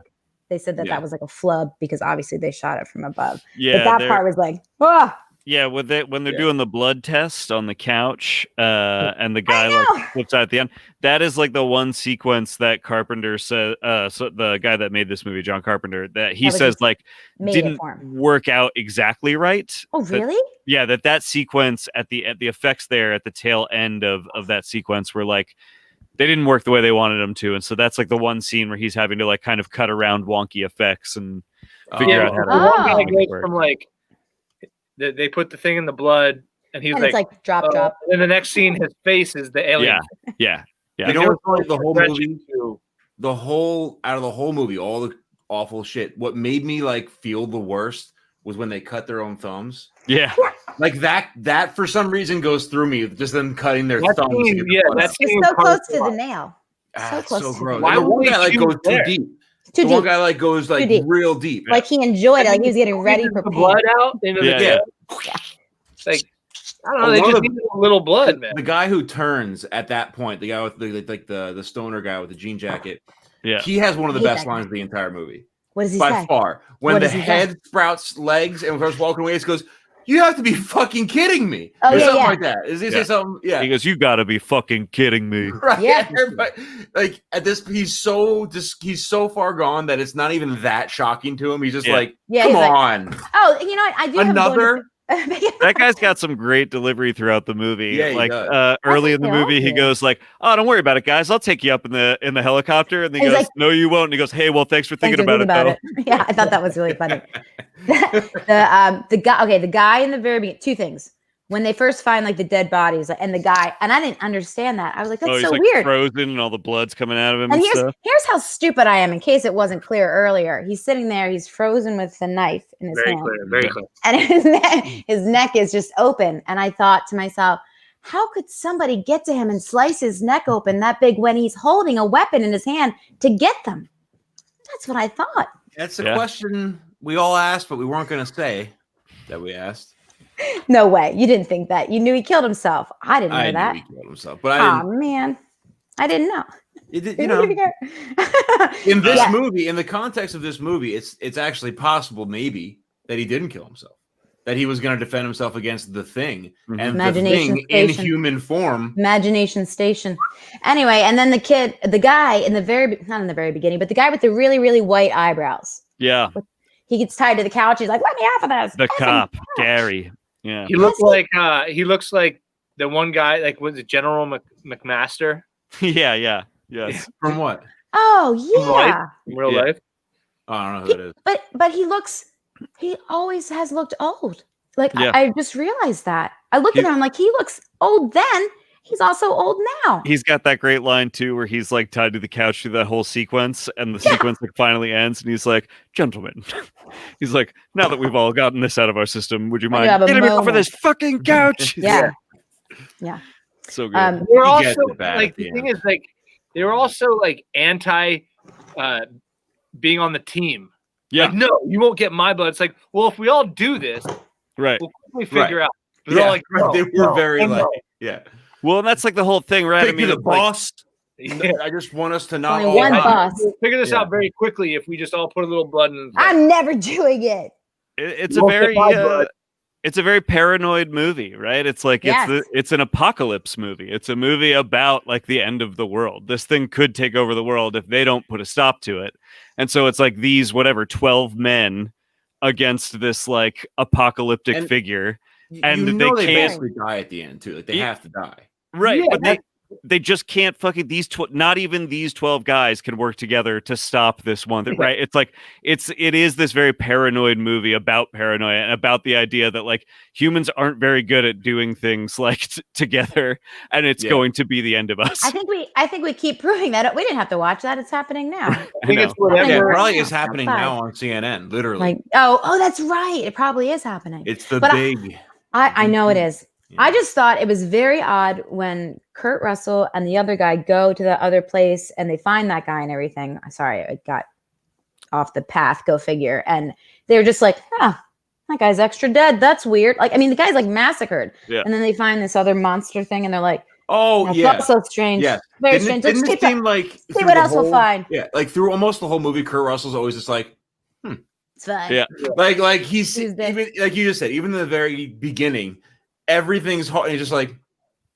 they said that was like a flub because obviously they shot it from above. Yeah, but that part was like, oh. Yeah, when they're doing the blood test on the couch, and the guy like flips out at the end, that is like the one sequence that Carpenter said. So the guy that made this movie, John Carpenter, that he says like didn't work out exactly right. Oh, really? That sequence at the effects there at the tail end of that sequence were like they didn't work the way they wanted them to, and so that's like the one scene where he's having to like kind of cut around wonky effects and figure out how to. One guy goes from like. They put the thing in the blood, and he's it's like drop. And then the next scene, his face is the alien. Yeah. You know what's funny? The whole movie, out of the whole movie, all the awful shit. What made me like feel the worst was when they cut their own thumbs. Yeah, like that for some reason goes through me. Just them cutting their thumbs. That's so close to the nail. So close. So gross. Why would that like goes too deep? One guy like goes like real deep. Like he enjoyed it. Like he was getting ready for blood out into the like I don't know. They just needed a little blood, man. The guy who turns at that point, the guy with the stoner guy with the jean jacket, he has one of the best lines of the entire movie. What does he say? By far, when the head sprouts legs and starts walking away, it goes, "You have to be fucking kidding me!" Oh, something like that. Is he say something? Yeah. He goes, "You got to be fucking kidding me!" Right? Yeah. But like at this, he's so far gone that it's not even that shocking to him. He's just like, "Come on!" Like, oh, you know what? I do another. That guy's got some great delivery throughout the movie. Yeah, like early in the movie, he goes like, "Oh, don't worry about it, guys. I'll take you up in the helicopter." And he goes, like, "No, you won't." And he goes, "Hey, well, thanks for thinking about it." Yeah, I thought that was really funny. The guy in the very beginning. 2 things. When they first find like the dead bodies and the guy, and I didn't understand that. I was like, that's so like weird. Frozen and all the blood's coming out of him. And here's how stupid I am. In case it wasn't clear earlier, he's sitting there. He's frozen with the knife in his hand. Very clear. And his neck is just open. And I thought to myself, how could somebody get to him and slice his neck open that big when he's holding a weapon in his hand to get them? That's what I thought. That's a question we all asked, but we weren't going to say that we asked. No way. You didn't think that. You knew he killed himself. I didn't know that. Knew he killed himself, but I didn't. Man. I didn't know. In this movie, in the context of this movie, it's actually possible maybe that he didn't kill himself. That he was going to defend himself against the Thing and the Thing in human form. Imagination Station. Anyway, and then the guy in the not in the very beginning, but the guy with the really, really white eyebrows. Yeah. He gets tied to the couch. He's like, "Let me off of this." The cop, Gary. Yeah. He looks like the one guy, like was it General McMaster? Yeah. Yes. From what? Oh yeah. From real life. I don't know who it is. But he always has looked old. Like I just realized that. I looked at him, I'm like, he looks old then, He's also old now. He's got that great line too, where he's like tied to the couch through that whole sequence, and the sequence like finally ends, and he's like, "Gentlemen," he's like, "Now that we've all gotten this out of our system, would you mind getting me off of this fucking couch?" Yeah. So good. They were also like the thing is like they were also like anti being on the team. Yeah. Like, no, you won't get my blood. It's like, well, if we all do this, Right. we'll quickly figure out. They're all like, no, they were very like, yeah. Well, and that's like the whole thing, right? I mean, the boss. I just want us to not Only one boss. We'll figure this out very quickly if we just all put a little blood in. I'm never doing it. It's a very paranoid movie, right? It's like it's an apocalypse movie. It's a movie about like the end of the world. This thing could take over the world if they don't put a stop to it. And so it's like these 12 men against this like apocalyptic figure. And they can't basically die at the end too. Like they have to die. Right. Yeah, but they just can't fucking not even these 12 guys can work together to stop this one thing, right? It's like it is this very paranoid movie about paranoia and about the idea that like humans aren't very good at doing things like together, and it's going to be the end of us. I think we keep proving that. We didn't have to watch that. It's happening now. I think it's whatever. Yeah, it probably is happening now on CNN, literally. Like, oh, that's right. It probably is happening. It's the big. I know it is. Yeah. I just thought it was very odd when Kurt Russell and the other guy go to the other place and they find that guy and everything. Sorry, it got off the path. Go figure. And they're just like, that guy's extra dead. That's weird. Like, I mean, the guy's like massacred. Yeah. And then they find this other monster thing and they're like, that's so strange. Yeah. Very strange. Didn't it seem like see what else we'll find. Yeah. Like through almost the whole movie, Kurt Russell's always just like, it's fine. Yeah. Like he's even like you just said, even in the very beginning, everything's hard. And he's just like,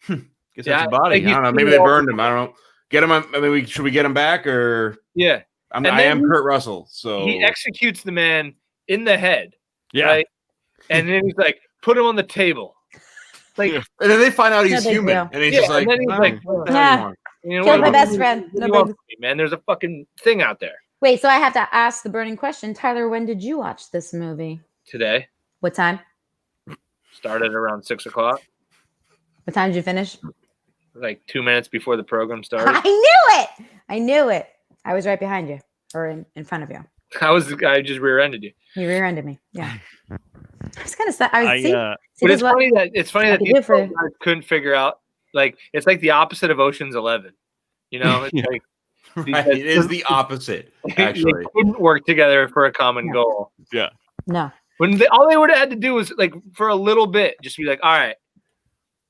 guess that's a body. I don't know. Maybe they burned him. I don't know. Get him. I mean, should we get him back or? Yeah. I am Kurt Russell. So he executes the man in the head. Yeah. Right? And then he's like, put him on the table. Like, and then they find out he's human. And he's just like, killed my best friend. Man, there's a fucking thing out there. Wait, so I have to ask the burning question. Tyler, when did you watch this movie? Today. What time? Started around 6 o'clock. What time did you finish? Like 2 minutes before the program started. I knew it. I was right behind you or in front of you. I was the guy who just rear-ended you. You rear-ended me. Yeah. I was kind of sad. But it's funny that these guys couldn't figure out. Like, it's like the opposite of Ocean's 11. You know, it's like. Right, it is the opposite, actually. They couldn't work together for a common goal. Yeah. No. When all they would have had to do was, like, for a little bit, just be like, all right,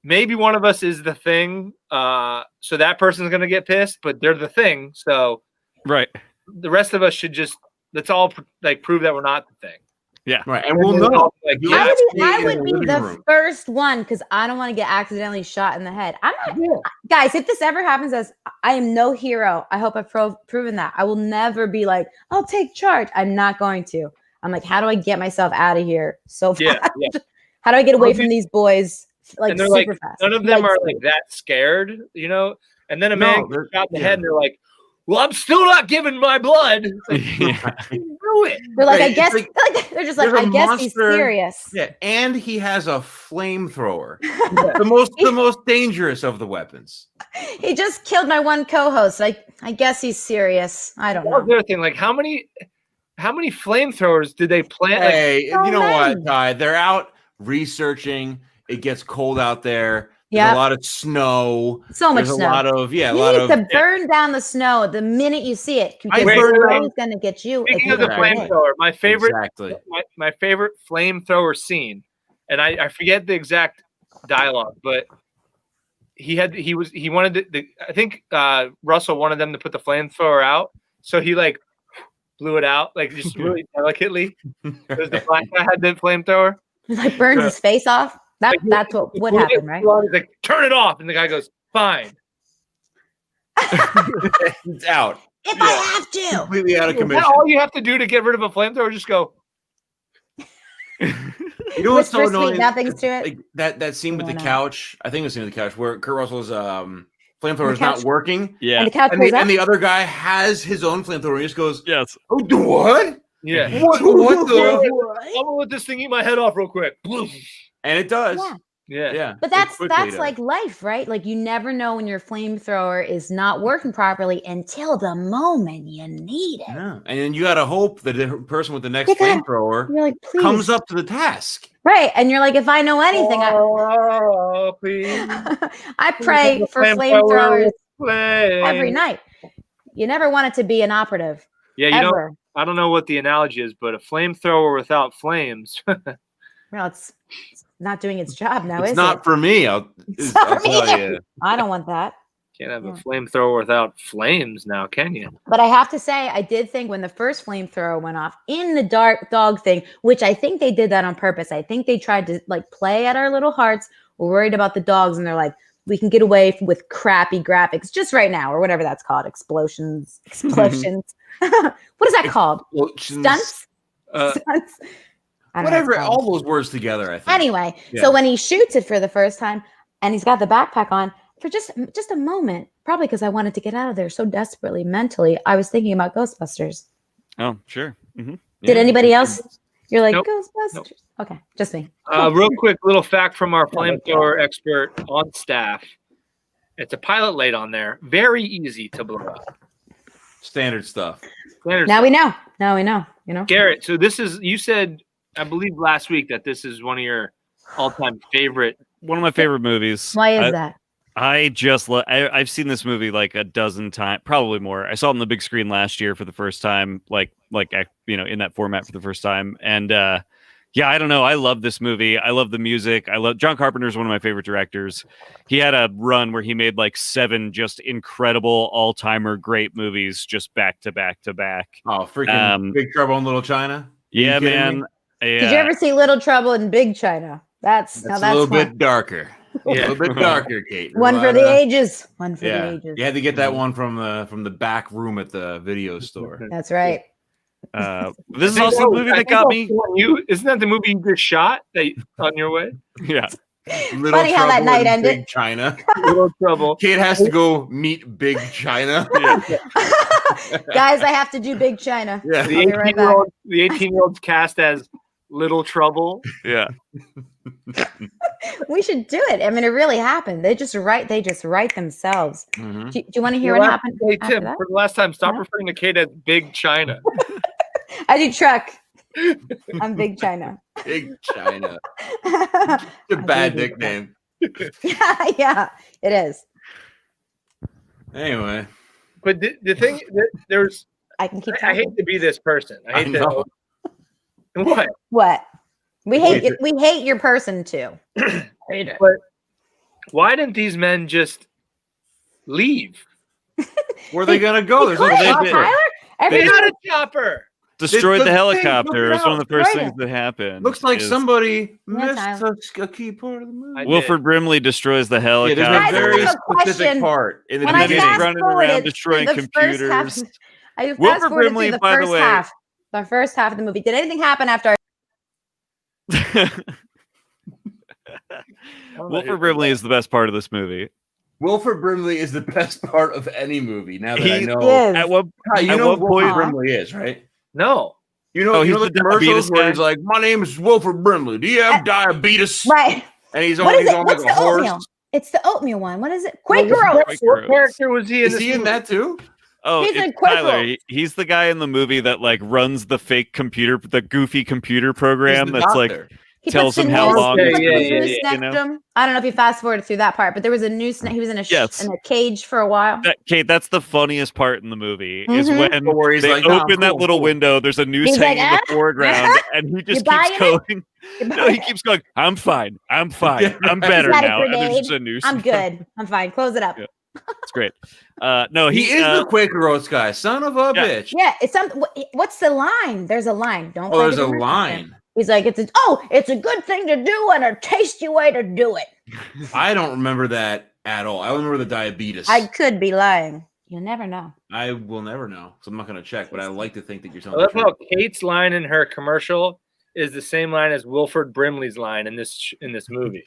maybe one of us is the thing, so that person's going to get pissed, but they're the thing, so right. The rest of us should just, let's all, like, prove that we're not the thing. Yeah. Right, and we'll know. Like, I would be the first one because I don't want to get accidentally shot in the head. I'm not, guys, if this ever happens, I am no hero. I hope I've proven that. I will never be like, I'll take charge. I'm not going to. I'm like, how do I get myself out of here so fast? Yeah. How do I get away from these boys like super fast? None of them are like that scared, you know? And then a man gets shot in the head and they're like, well, I'm still not giving my blood. Like, do it. They're like, I guess they're just like, I guess he's serious. Yeah, and he has a flamethrower. the most dangerous of the weapons. He just killed my one co-host. Like, I guess he's serious. I don't know. The other thing, like, how many flamethrowers did they plant? Hey, you know what, Ty? They're out researching. It gets cold out there. There's a lot of snow. So much snow. A lot of you need to burn down the snow the minute you see it. Because the snow is going to get you. Speaking of the flamethrower, my favorite, my favorite flamethrower scene, and I forget the exact dialogue, but he wanted to, I think Russell wanted them to put the flamethrower out, so he like blew it out like just really delicately. Because the black guy had the flamethrower. He like burned his face off. That's what would happen, right? He's like, turn it off. And the guy goes, fine. It's out. If I have to. Completely out of commission. All you have to do to get rid of a flamethrower, just go. You know what's so annoying? Nothing's to it. Like that scene with the couch. I think it was the scene with the couch where Kurt Russell's flamethrower is not working. Yeah. And the other guy has his own flamethrower. And he just goes, yes. Oh, what? Yeah. What the? I'm gonna let this thing eat my head off real quick. And it does. Yeah. But that's like life, right? Like you never know when your flamethrower is not working properly until the moment you need it. Yeah. And then you gotta hope that the person with the next You gotta- flamethrower You're like, please. comes up to the task. Right. And you're like, if I know anything, Please. I pray for flamethrowers every Flame. night. You never want it to be an operative. Yeah, ever. I don't know what the analogy is, but a flamethrower without flames. Well, it's not doing its job now, It's is not it? for me. I'll not for tell me. you. I don't want that. Can't have a flamethrower without flames now, can you? But I have to say, I did think when the first flamethrower went off in the dark dog thing, which I think they did that on purpose. I think they tried to like play at our little hearts. We're worried about the dogs, and they're like, we can get away with crappy graphics just right now, or whatever that's called. Explosions. What is that called? Stunts? Stunts? I don't know Whatever, all those words together, I think. Anyway, so when he shoots it for the first time and he's got the backpack on, for just a moment, probably because I wanted to get out of there so desperately mentally, I was thinking about Ghostbusters. Oh, sure. Mm-hmm. Did anybody else? You're like, Nope. Ghostbusters? Nope. Okay, just me. Real quick, little fact from our flamethrower expert on staff. It's a pilot light on there. Very easy to blow up. Standard stuff. Now we know. Now we know. You know, Garrett, so this is, you said, I believe last week that this is one of your all-time favorite. One of my favorite movies. Why is that? I just I've seen this movie like a dozen times, probably more. I saw it on the big screen last year for the first time, like in that format for the first time. And I don't know. I love this movie. I love the music. I love John Carpenter is one of my favorite directors. He had a run where he made like 7 just incredible all-timer great movies just back to back to back. Oh, freaking Big Trouble in Little China. Yeah, man. Yeah. Did you ever see Little Trouble in Big China? That's a little fun. bit darker. A little bit darker, Kate. One for the ages. One for the ages. You had to get that one from the back room at the video store. That's right. This is also the movie that got me. Isn't that the movie you just shot on your way? Yeah. Little Funny how that night ended. Big China. Little Trouble. Kate has to go meet Big China. Guys, I have to do Big China. Yeah. The 18-year-olds cast as Little Trouble. Yeah. We should do it. I mean, it really happened. They just write themselves. Mm-hmm. Do you want to hear what happened? Hey, Tim, for the last time, stop referring to Kate as Big China. I do truck. I'm Big China. Big China. It's a bad nickname. Yeah, it is. Anyway. But the thing, there's... I can keep I talking. hate to be this person. I hate know. to... What? We hate your person too. Hate it. But why didn't these men just leave? Where are they gonna go? There's no Tyler? They got a chopper. Destroyed the helicopter. It was one of the first Destroyed things that happened. Looks like somebody Yeah, missed a key part of the movie. Wilford Brimley destroys the Yeah, helicopter. there's a very Guys, I have a specific question. part in the When I beginning. fast running forwarded around destroying to the first half- computers. I fast Wilford forwarded Brimley, through the by the first way- half. The first half of the movie. Did anything happen after? Wilford Brimley is the best part of this movie. Wilford Brimley is the best part of any movie. Now that I He know, is. At what you at know what who point? Wilford Brimley is, right? No. You know, Oh, you he's know the the commercials diabetes where guy? he's like, "My name is Wilford Brimley. Do you have diabetes?" Right. And he's What on, is he's it? on What's like a the horse. oatmeal? It's the oatmeal one. What is it? Quaker Oats. What character was he in Is this he in movie? that too? Oh, He's it's in Quaker Tyler. Oats. He's the guy in the movie that like runs the fake computer, the goofy computer program He's the that's like doctor. He tells puts him the how noose- long he it's puts gonna the be, noose you next know? to him. I don't know if you fast forwarded through that part, but there was a noose. He was in a Yes. in a cage for a while. Kate, that's the funniest part in the movie is Mhm. when Where he's they like, "Nah, open that cool, little cool." window. There's a noose He's like, hanging in the "Ah, foreground, and he just buying keeps it? going. You No, buy he it? keeps going. I'm fine. I'm fine. Yeah, I'm right. better Is that a now. And there's grenade? just a noose. I'm good. I'm fine. Close it up. Yeah. It's great. No, He is the Quaker Oats guy. Son of a Yeah. bitch. Yeah, it's something. What's the line? There's a line. Don't. Oh, play there's the a commercial. line. He's like, it's a good thing to do and a tasty way to do it. I don't remember that at all. I remember the diabetes. I could be lying. You'll never know. I will never know, so I'm not going to check. But I like to think that you're I telling love the how truth. Kate's line in her commercial is the same line as Wilford Brimley's line in this movie.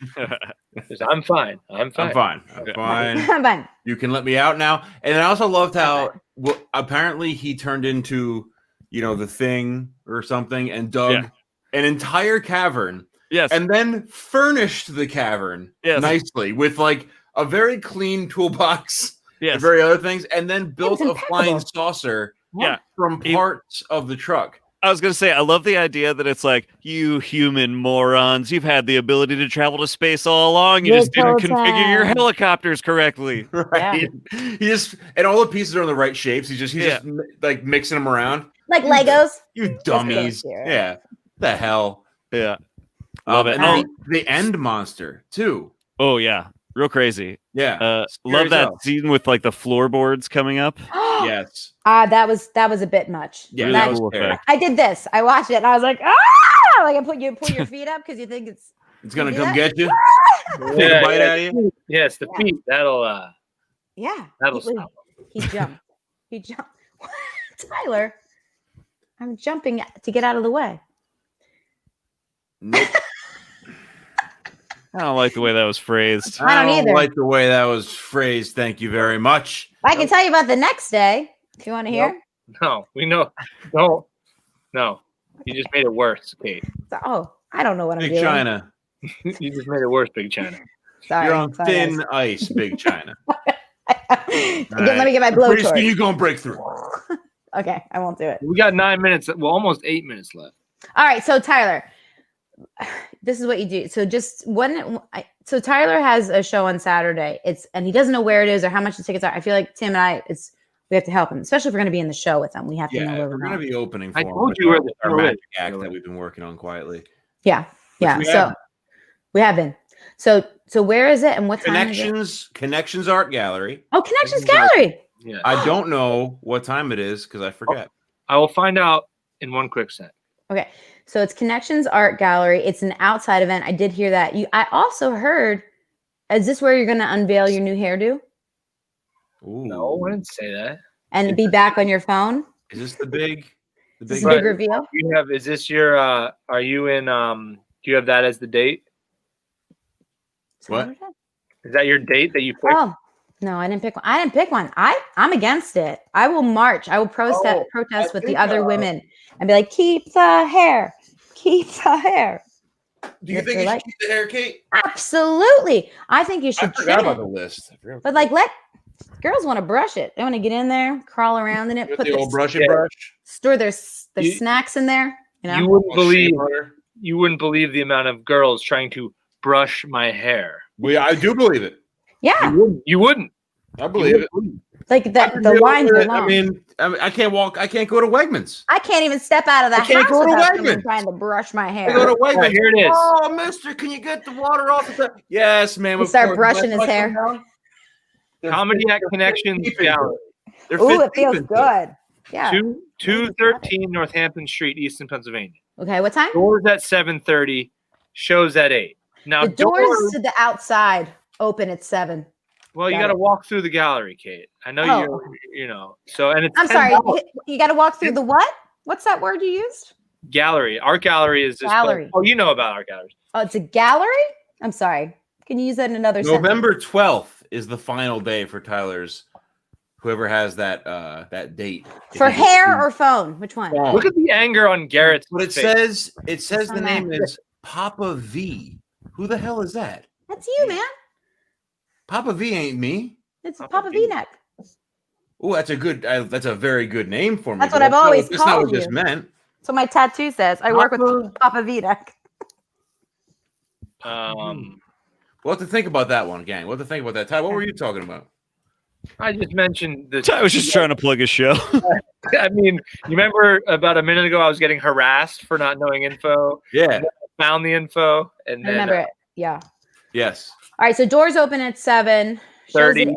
Just, I'm fine. I'm fine. I'm fine. I'm fine. I'm fine. You can let me out now. And I also loved how apparently he turned into, the Thing or something, and dug an entire cavern Yes. and then furnished the cavern nicely with like a very clean toolbox and very other things, and then built a flying saucer from parts of the truck. I was going to say, I love the idea that it's like, you human morons, you've had the ability to travel to space all along. You just didn't configure your helicopters correctly. Right. Yeah. And all the pieces are in the right shapes. He's just like mixing them around. Like Legos. You dummies. Yeah. The hell. Yeah. Love it. And the end monster, too. Oh, yeah. Real crazy. Yeah. Love that scene with like the floorboards coming up. Yes. That was a bit much. Yeah, really that was cool effect. I did this. I watched it and I was like, like I pull your feet up because you think it's gonna come get you. Take a bite out of you. Yes, the feet. That'll stop. He jumped. Tyler, I'm jumping to get out of the way. Nope. I don't like the way that was phrased. I don't either. Like the way that was phrased. Thank you very much. I can tell you about the next day if you want to hear. No, we know. No. You just made it worse, Kate. I don't know what I'm doing. Big China. You just made it worse, Big China. Sorry. You're on thin guys. ice, Big China. Let me get my blowtorch. You're gonna break through. Okay, I won't do it. We got 9 minutes. Well, almost 8 minutes left. All right, so Tyler, this is what you do. So so Tyler has a show on Saturday. And he doesn't know where it is or how much the tickets are. I feel like Tim and I, we have to help him, especially if we're going to be in the show with him. We have to know where we're going to be opening for I him. told you with our magic act that we've been working on quietly. Yeah. We have been. So where is it and what time is it? Connections Art Gallery. Oh, Connections Gallery. Yeah. I don't know what time it is because I forget. I will find out in one quick sec. Okay. So it's Connections Art Gallery. It's an outside event. I did hear that. I also heard, is this where you're going to unveil your new hairdo? Ooh. No, I didn't say that. And be back on your phone? Is this the big reveal? Is this your, are you in, do you have that as the date? What? Is that your date that you picked? Oh, no, I didn't pick one. I didn't pick one. I'm against it. I will march. I will protest with the other women and be like, keep the hair. Keep the hair. Do you think you should keep the hair, Kate? Absolutely. I think you should. I forgot about the list. But like, girls want to brush it. They want to get in there, crawl around in it, put the old brush, store their snacks in there. You wouldn't believe the amount of girls trying to brush my hair. I do believe it. Yeah. You wouldn't. I believe it. Like the lines are long. I mean, I can't walk. I can't go to Wegmans. I can't even step out of the house without someone trying to brush my hair. I go to Wegmans. Right, here it is. Oh, mister, can you get the water off the Yes, ma'am. You start brushing his hair. Comedy at Connections Gallery. Ooh, it feels good. Yeah. 213 Northampton Street, Easton, Pennsylvania. Okay, what time? Doors at 7:30. Shows at 8. Now the doors to the outside open at 7. Well, you got to walk through the gallery, Kate. I know So, and it's. I'm sorry. You got to walk through the what? What's that word you used? Gallery. Art gallery is this gallery. Oh, you know about art galleries. Oh, it's a gallery? I'm sorry. Can you use that in another sentence? November 12th is the final day for Tyler's. Whoever has that date. For hair or phone? Which one? Look at the anger on Garrett's face. It says the name is Papa V. Who the hell is that? That's you, man. Papa V ain't me. It's Papa V-neck. Oh, that's a very good name for me. That's what I've always called you. That's not what this meant. That's what my tattoo says. I work with Papa V-neck. We'll have to think about that one, gang. We'll have to think about that. Ty, what were you talking about? I just mentioned I was just trying to plug a show. I mean, you remember about a minute ago I was getting harassed for not knowing info. Yeah. I found the info and then, I remember it. Yeah. Yes. All right. So doors open at 7. Shows 30. at 8.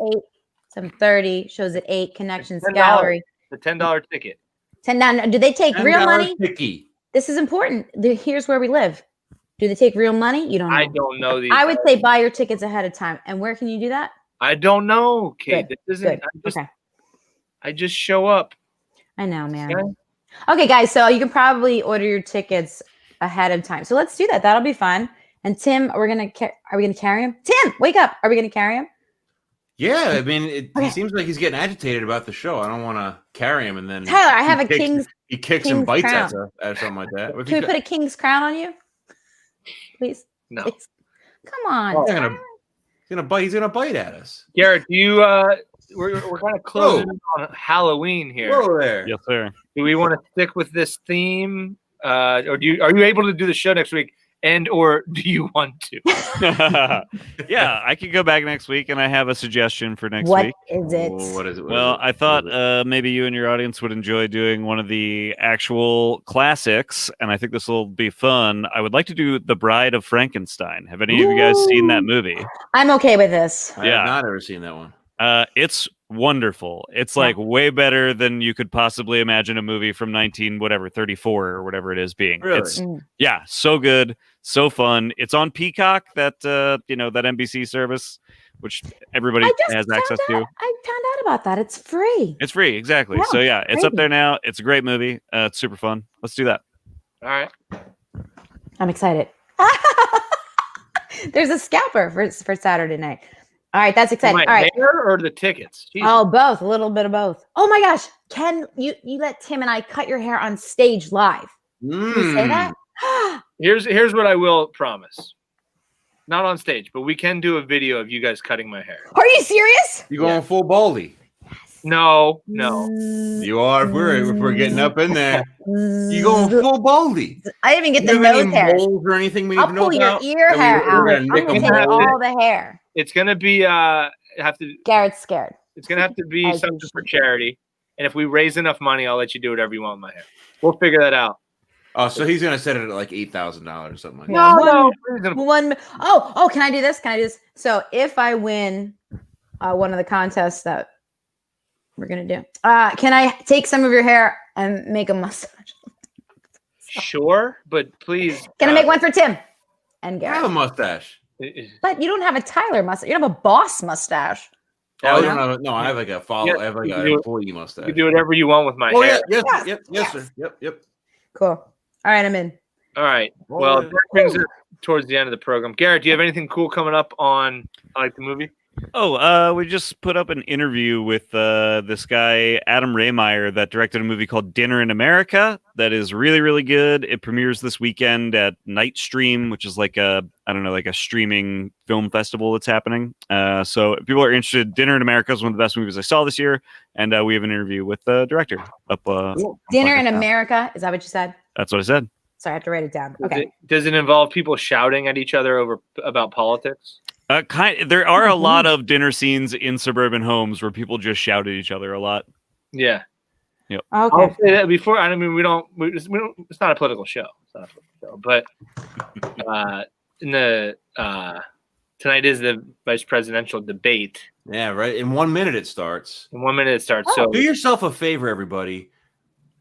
7:30. Shows at 8. Connections $10. Gallery. The $10 ticket. $10. Do they take real money? Ticky. This is important. Here's where we live. Do they take real money? You don't know. I don't know these. I would say buy your tickets ahead of time. And where can you do that? I don't know, Kate. Good. This isn't. Okay. I just show up. I know, man. Okay, guys. So you can probably order your tickets ahead of time. So let's do that. That'll be fun. And Tim, are we gonna carry him? Tim, wake up. Are we gonna carry him? Yeah, I mean, he seems like he's getting agitated about the show. I don't want to carry him and then Tyler, I have he kicks and bites at something like that. Can we put a king's crown on you? please? No. Please. Come on. Oh. He's Tyler. gonna bite at us. Garrett, do you we're kind of closing on Halloween here. Whoa there. Yes, sir. Do we want to stick with this theme? Or are you able to do the show next week? And or do you want to? Yeah, I could go back next week, and I have a suggestion for next What week. is it? Oh, what is it? What Well, is it? I thought maybe you and your audience would enjoy doing one of the actual classics, and I think this will be fun. I would like to do The Bride of Frankenstein. Have any of you guys seen that movie? I'm okay with this. I have not ever seen that one. It's wonderful. It's like way better than you could possibly imagine a movie from 34 or whatever it is being. Really? It's so good, so fun. It's on Peacock, that that NBC service, which everybody has access to. I found out about that. It's free. It's free, exactly. Yeah, So yeah, it's up crazy. there now. It's a great movie. It's super fun. Let's do that. All right. I'm excited. There's a scalper for Saturday night. All right, that's exciting. My All right. hair or the tickets? Jesus. Oh, both. A little bit of both. Oh my gosh. Ken, you let Tim and I cut your hair on stage live. Can you say that? Here's what I will promise. Not on stage, but we can do a video of you guys cutting my hair. Are you serious? You going full baldy? No. You are. If we're getting up in there. You going full baldy? I didn't even get You the have any nose hair. moles or anything we need I'll to know pull your about? ear That hair we're out. gonna I'm nick gonna them take all? all the hair. It's gonna be Garrett's scared. it's gonna have to be As something for charity. And if we raise enough money, I'll let you do whatever you want with my hair. We'll figure that out. Oh, so he's gonna set it at like $8,000 or something like that. Yeah. Reasonable. Oh, can I do this? Can I do this? So if I win one of the contests that we're gonna do, can I take some of your hair and make a mustache? Sure, but please. Can I make one for Tim and I have a Garrett? mustache. But you don't have a Tyler mustache. You don't have a boss mustache. Oh, Yeah. I have like a follow. Yeah, I have like you an do it. employee You mustache. can do whatever you want with my Oh hair. yeah, Yes, yes, sir. Yep. Cool. All right, I'm in. All right. Oh, Well, yeah. that brings us towards the end of the program. Garrett, do you have anything cool coming up on I Like the Movie? Oh, we just put up an interview with this guy, Adam Raymeyer, that directed a movie called Dinner in America that is really, really good. It premieres this weekend at Night Stream, which is like a streaming film festival that's happening. So if people are interested, Dinner in America is one of the best movies I saw this year. And we have an interview with the director up. Dinner in America. Is that what you said? That's what I said. Sorry, I have to write it down. Okay. Does it involve people shouting at each other about politics? There are a lot of dinner scenes in suburban homes where people just shout at each other a lot. Yeah. Okay. I'll say that before. I mean, we don't. It's not a political show. It's not a political show. But tonight is the vice presidential debate. Yeah, right. In 1 minute it starts. In 1 minute it starts. So Do yourself a favor, everybody.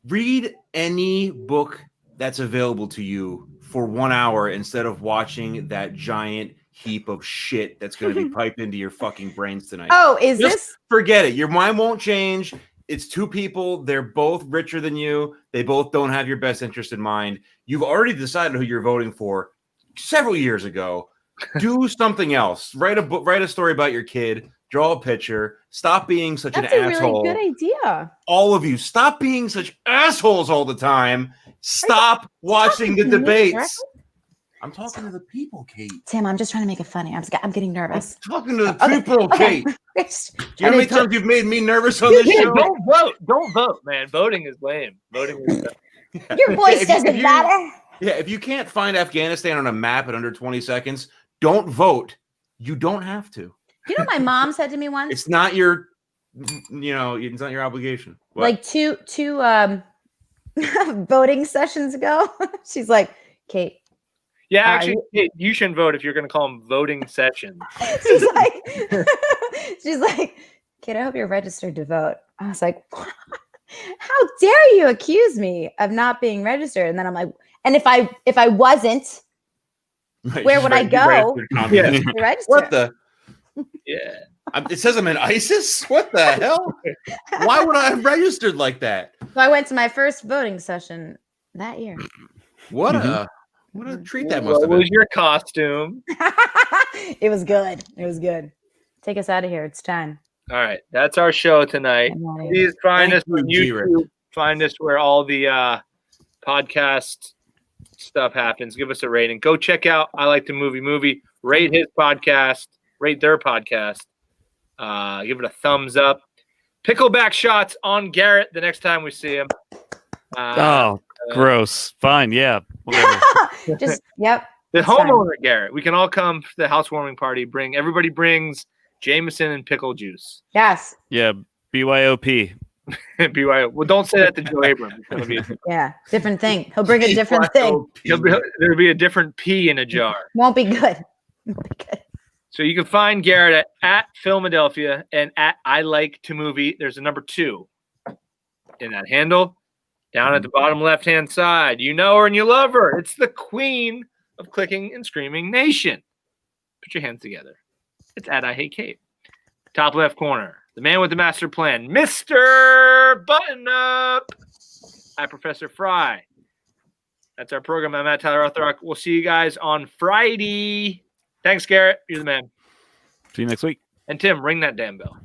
Read any book that's available to you for 1 hour instead of watching that giant heap of shit that's going to be piped into your fucking brains tonight. Oh, is Just this? forget it. Your mind won't change. It's two people. They're both richer than you. They both don't have your best interest in mind. You've already decided who you're voting for several years ago. Do something else. Write a book. Write a story about your kid. Draw a picture. Stop being such That's an a asshole. really good idea. All of you, stop being such assholes all the time. Stop watching the talking to me debates. directly? I'm talking to the people, Kate. Tim, I'm just trying to make it funny. I'm getting nervous. I'm talking to the people, Okay. Kate. Do you know how many times you've made me nervous on this Yeah, show? don't vote. Don't vote, man. Voting is lame. Voting is Your voice If doesn't you- matter. Yeah, if you can't find Afghanistan on a map in under 20 seconds, don't vote. You don't have to. You know what my mom said to me once? It's not your, it's not your obligation. What? Like two voting sessions ago. She's like, Kate. Yeah, actually, you shouldn't vote if you're going to call them voting sessions. She's like, Kate, I hope you're registered to vote. I was like, how dare you accuse me of not being registered? And then I'm like, and if I wasn't, Right, where she's would I right, go? you registered to register. What the? Yeah. It says I'm in ISIS? What the hell? Why would I have registered like that? So I went to my first voting session that year. What a treat that must What have been. was your costume? It was good. It was good. Take us out of here. It's time. All right, that's our show tonight. I'm outta here. Please find Thank us on you, G-Rick. YouTube. Find us where all the podcast stuff happens, give us a rating. Go check out I Like to Movie. Rate his podcast. Rate their podcast. Give it a thumbs up. Pickleback shots on Garrett the next time we see him. Gross. Fine. Yeah. Whatever. Just yep. The That's fine. homeowner, Garrett. We can all come to the housewarming party. Everybody brings Jameson and pickle juice. Yes. Yeah. BYOP. BYO. Well, don't say that to Joe Abrams. It'll be Yeah. Different thing. He'll bring a different thing. there'll be a different pea in a jar. Won't be good. Won't be good. So you can find Garrett at Philadelphia and at I Like to Movie. There's a number 2 in that handle. Down at the bottom left-hand side. You know her and you love her. It's the queen of clicking and screaming nation. Put your hands together. It's at I Hate Kate. Top left corner. The man with the master plan. Mr. Button-Up. Hi, Professor Fry. That's our program. I'm Matt Tyler Arthur. We'll see you guys on Friday. Thanks, Garrett. You're the man. See you next week. And Tim, ring that damn bell.